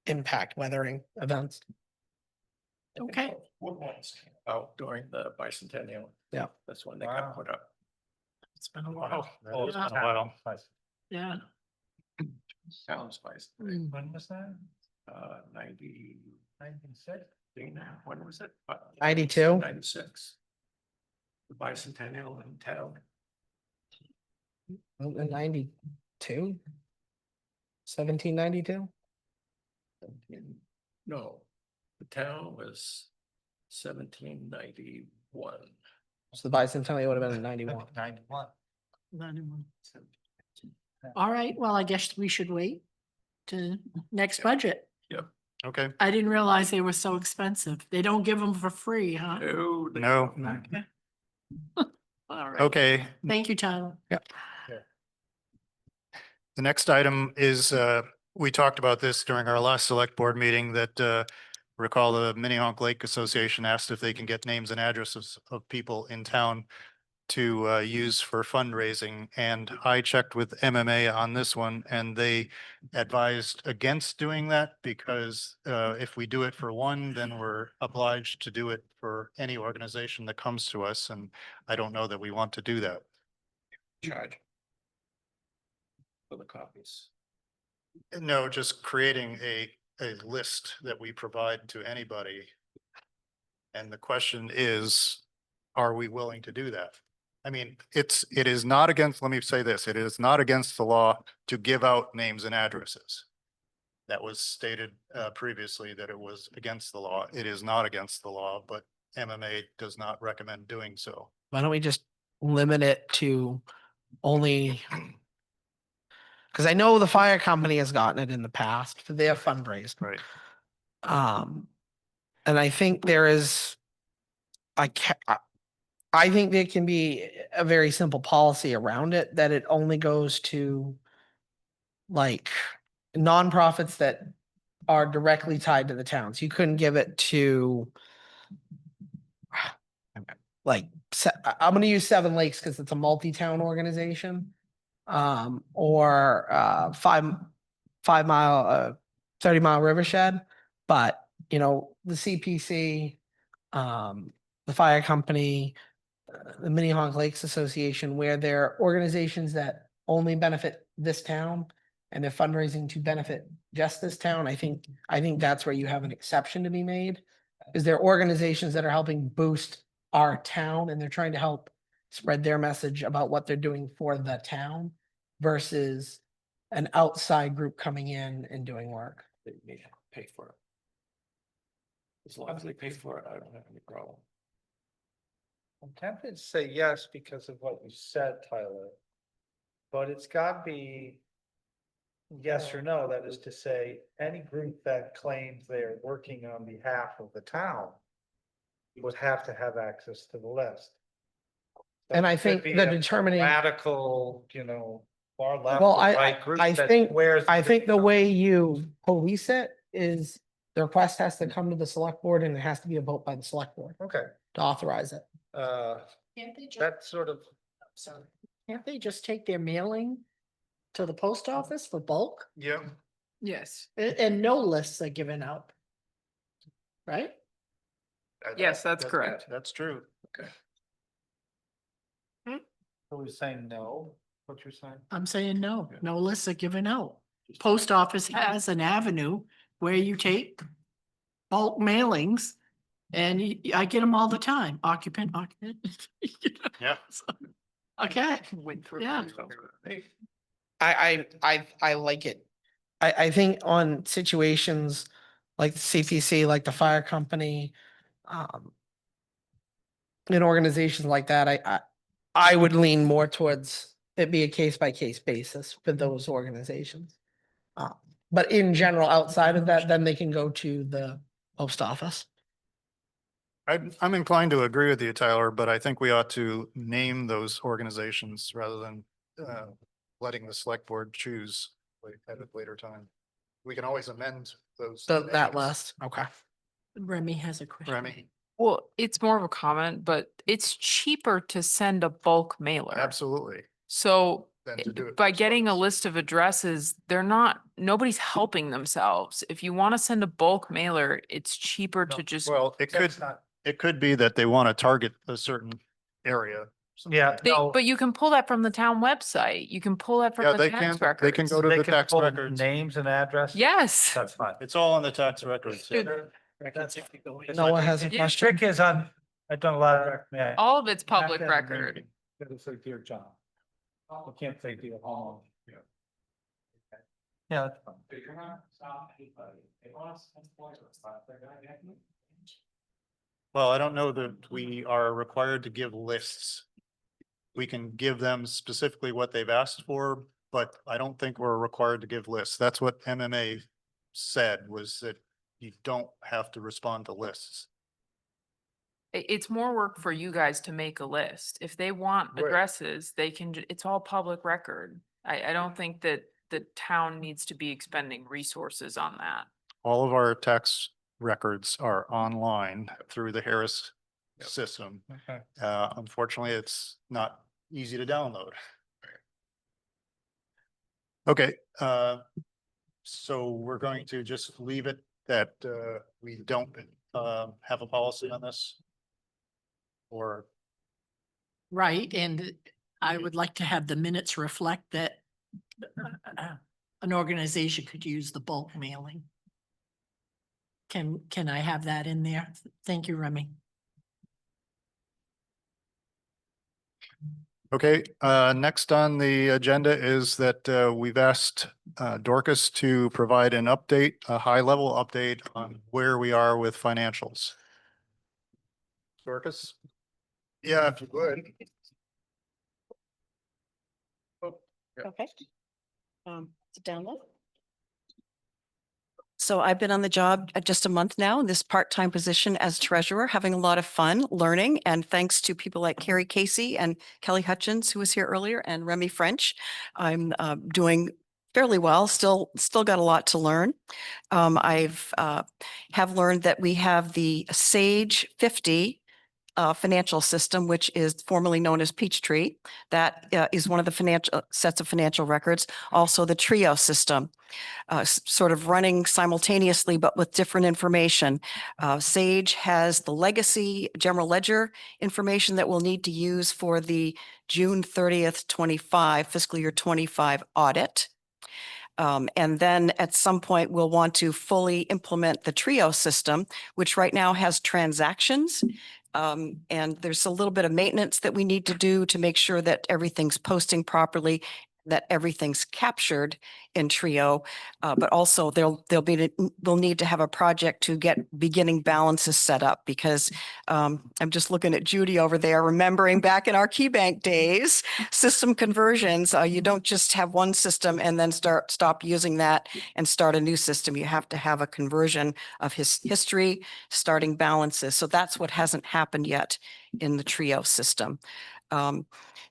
impact weathering events. okay. Wood ones came out during the bicentennial. Yeah. That's when they got Wow. put up. It's been a while, Oh, it's been a while. yeah. Sounds nice. Mm. When was that? 90. 96? When was it? 92? 96. The bicentennial in town. In 92? 1792? No, the town was 1791. So the bicentennial would have been in 91. 91. 91. All right, well, I guess we should wait to next budget. Okay, I didn't realize they were so expensive. They don't give them for free, huh? No. they no, don't. All right. okay. Thank you, Tyler. The next item is, we talked about this during our last select board meeting that recall the Minnehaha Lake Association asked if they can get names and addresses of people in town to use for fundraising. And I checked with MMA on this one and they advised against doing that because if we do it for one, then we're obliged to do it for any organization that comes to us. And I don't know that we want to do that. Charge. For the copies. No, just creating a list that we provide to anybody. And the question is, are we willing to do that? I mean, it is not against, let me say this, it is not against the law to give out names and addresses. That was stated previously that it was against the law. It is not against the law, but MMA does not recommend doing so. Why don't we just limit it to only? Because I know the fire company has gotten it in the past for their fundraising. Right. And I think there is, I think there can be a very simple policy around it that it only goes to like nonprofits that are directly tied to the towns. You couldn't give it to like, I'm going to use Seven Lakes because it's a multi-town organization. Or 5-mile, 30-mile Rivershed, but the CPC, the fire company, the Minnehaha Lakes Association, where they're organizations that only benefit this town and they're fundraising to benefit just this town. I think that's where you have an exception to be made. Is there organizations that are helping boost our town and they're trying to help spread their message about what they're doing for the town versus an outside group coming in and doing work. They may have to pay for it. As long as they pay for it, I don't have any problem. I'm tempted to say yes because of what you said, Tyler. but it's gotta be yes or no, that is to say, any group that claims they're working on behalf of the town would have to have access to the list. So And I it could think be the a determining- Radical, far left Well, or right group. I that think, wears I think the way different you police it is the request has to come to the select board and it has to be a vote by the select board colors. Okay, to authorize it. Can't they just, that's sort of, sorry, can't they just take their mailing to the post office for bulk? Yeah. Yes. And no lists are given out. Right? Yes, that's correct. That's true. so we're saying no, what you're saying? I'm saying no, no lists are given out. Post office has an avenue where you take bulk mailings. And I get them all the time, occupant. You know, Yeah. so- Okay, Went through. yeah. I like it. I think on situations like the CPC, like the fire company, in organizations like that, I would lean more towards it be a case by case basis for those organizations. But in general, outside of that, then they can go to the post office. I'm inclined to agree with you, Tyler, but I think we ought to name those organizations rather than letting the select board choose at a later time. We can always amend those. That names. list, okay. Remy has a question. Remy, Well, it's more of a comment, but it's cheaper to send a bulk mailer. absolutely. So Than to do it by post getting a office. list of addresses, nobody's helping themselves. If you want to send a bulk mailer, it's cheaper to just. Well, That's not- it could be that they want to target a certain area. Yeah, no, But you can pull that from the town website. You can pull that Yeah, from the they tax can, they can records. go to they the can tax pull records. names and addresses. Yes. That's fine. It's all on the tax records. yeah. That's- Noah has a The question. trick is I've done a lot of. yeah. All of it's You have public to have a record. name. You gotta say dear John. You can't say dear home. Yeah. That's fine. Well, I don't know that we are required to give lists. We can give them specifically what they've asked for, but I don't think we're required to give lists. That's what MMA said, was that you don't have to respond to lists. It's more work for you guys to make a list. If they want Right. addresses, they can, it's all public record. I don't think that the town needs to be expending resources on that. All of our tax records are online through the Harris system. Okay. Unfortunately, it's not easy to download. Okay, so we're going to just leave it that we don't have a policy on this? Or, Right, and I would like to have the minutes reflect that an organization could use the bulk mailing. Can I have that in there? Thank you, Remy. okay, next on the agenda is that we've asked Dorcas to provide an update, a high-level update on where we are with financials. Dorcas? Yeah, if you would. Okay. It's a download. So I've been on the job just a month now in this part-time position as treasurer, having a lot of fun learning. And thanks to people like Carrie Casey and Kelly Hutchins, who was here earlier, and Remy French, I'm doing fairly well, still got a lot to learn. I've have learned that we have the Sage 50 financial system, which is formerly known as Peachtree. That is one of the financial sets of financial records. Also the Trio system, sort of running simultaneously, but with different information. Sage has the legacy general ledger information that we'll need to use for the June 30th, 25 fiscal year 25 audit. And then at some point, we'll want to fully implement the Trio system, which right now has transactions. And there's a little bit of maintenance that we need to do to make sure that everything's posting properly that everything's captured in Trio. But also they'll need to have a project to get beginning balances set up because I'm just looking at Judy over there, remembering back in our key bank days, system conversions, you don't just have one system and then stop using that and start a new system. You have to have a conversion of his history, starting balances. So that's what hasn't happened yet in the Trio system.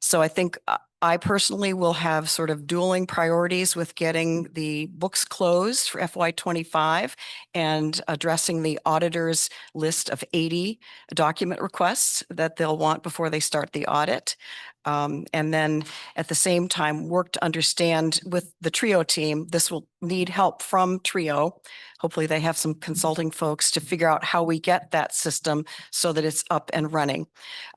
So I think I personally will have sort of dueling priorities with getting the books closed for FY25 and addressing the auditor's list of 80 document requests that they'll want before they start the audit. And then at the same time, work to understand with the Trio team, this will need help from Trio. Hopefully they have some consulting folks to figure out how we get that system so that it's up and running.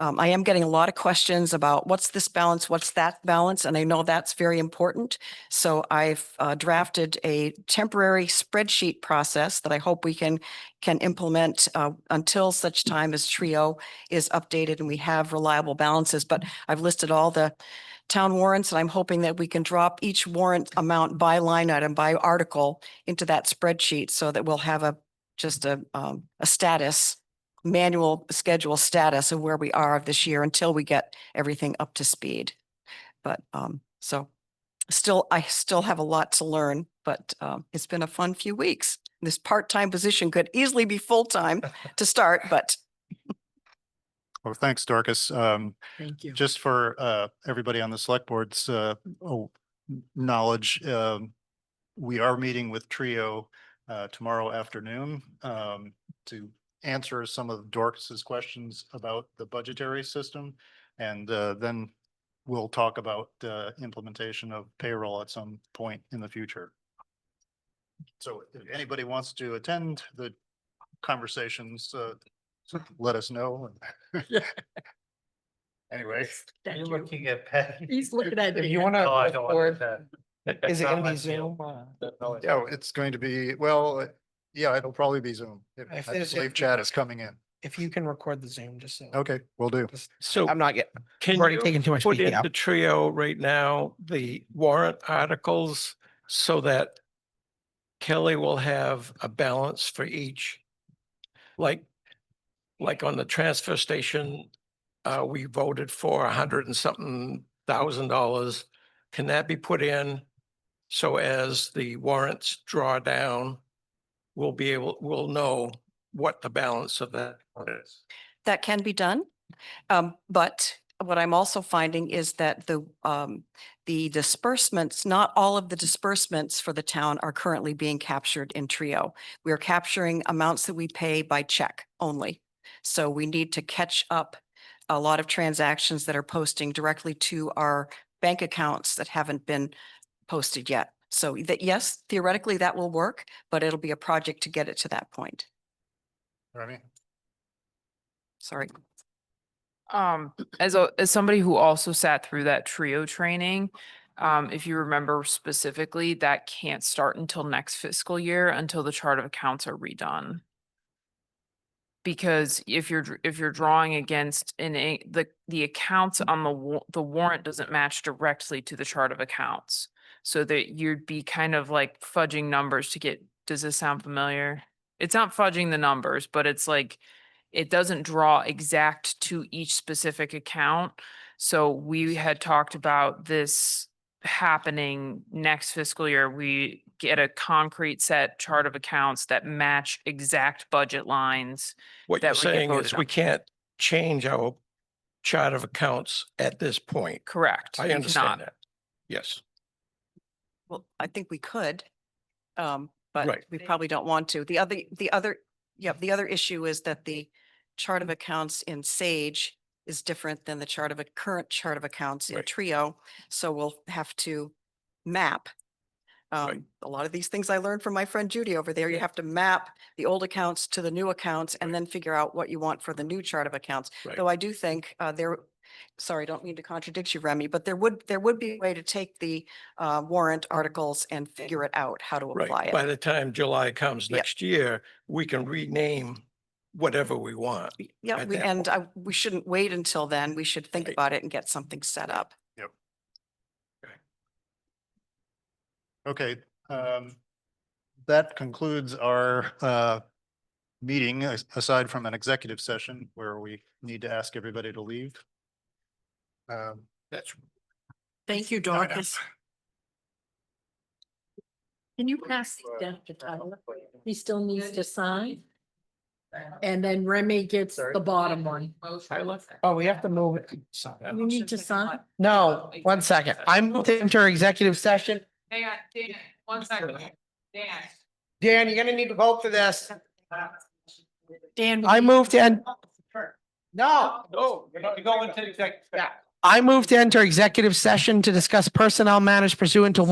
I am getting a lot of questions about what's this balance, what's that balance, and I know that's very important. So I've drafted a temporary spreadsheet process that I hope we can implement until such time as Trio is updated and we have reliable balances. But I've listed all the town warrants, and I'm hoping that we can drop each warrant amount by line item, by article into that spreadsheet so that we'll have a status, manual schedule status of where we are this year until we get everything up to speed. But so I still have a lot to learn, but it's been a fun few weeks. This part-time position could easily be full-time to start, but. Well, thanks, Dorcas. Thank you. Just for everybody on the select board's knowledge, we are meeting with Trio tomorrow afternoon to answer some of Dorcas's questions about the budgetary system. And then we'll talk about implementation of payroll at some point in the future. So if anybody wants to attend the conversations, let us know. Anyway. You're looking at Pat. He's looking at If me. you want to. Oh, I look don't forward- Is it Not gonna my be Zoom? deal. Yeah, it's going to be, well, yeah, it'll probably be Zoom. If I there's- believe Chad is coming in. If you can record the Zoom, just so. Okay, will do. So I'm not getting, can already you taken too much put speaking into up. Trio right now the warrant articles so that Kelly will have a balance for each? Like on the transfer station, we voted for $100 and something $1,000. Can that be put in so as the warrants draw down, we'll know what the balance of that is? That can be done. But what I'm also finding is that the disbursements, not all of the disbursements for the town are currently being captured in Trio. We are capturing amounts that we pay by check only. So we need to catch up a lot of transactions that are posting directly to our bank accounts that haven't been posted yet. So that, yes, theoretically that will work, but it'll be a project to get it to that point. Remy? Sorry. As somebody who also sat through that Trio training, if you remember specifically, that can't start until next fiscal year until the chart of accounts are redone. Because if you're drawing against the accounts on the warrant doesn't match directly to the chart of accounts. So that you'd be kind of like fudging numbers to get, does this sound familiar? It's not fudging the numbers, but it's like, it doesn't draw exact to each specific account. So we had talked about this happening next fiscal year. We get a concrete set chart of accounts that match exact budget lines. What that you're we get saying voted is on. we can't change our chart of accounts at this point. Correct. I You understand cannot. that. Yes. Well, I think we could, but Right. we probably don't want to. The other issue is that the chart of accounts in Sage is different than the current chart of accounts in Right. Trio. So we'll have to map. Right. A lot of these things I learned from my friend Judy over there. You have to map the old accounts to the new accounts and then figure out what you want for the new chart of accounts. Right. Though I do think sorry, don't mean to contradict you, Remy, but there would be a way to take the warrant articles and figure it out, how to apply Right. By it. the time July comes Yep. next year, we can rename whatever we want. Yeah, at we- that and point. we shouldn't wait until then. We should think Right. about it and get something set up. Okay, that concludes our meeting, aside from an executive session where we need to ask everybody to leave. That's Thank you, Dorcas. Can you pass these down to Tyler? He still needs to sign. And then Remy gets the bottom one. Oh, we have to move it. You need to sign? No, 1 second. I moved into our executive session. Hang on, Dan, 1 second. Dan. Dan, you're gonna need to vote for this. Dan. I moved in. No. No, you go into executive. Yeah. I moved to enter executive session to discuss personnel matters pursuant to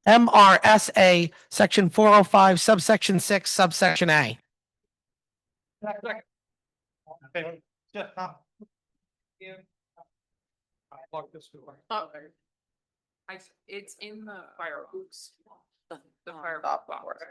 MRSA, section 405, subsection 6, subsection A. Okay, just now. Lock this door. It's in the fireworks. The fireworks box.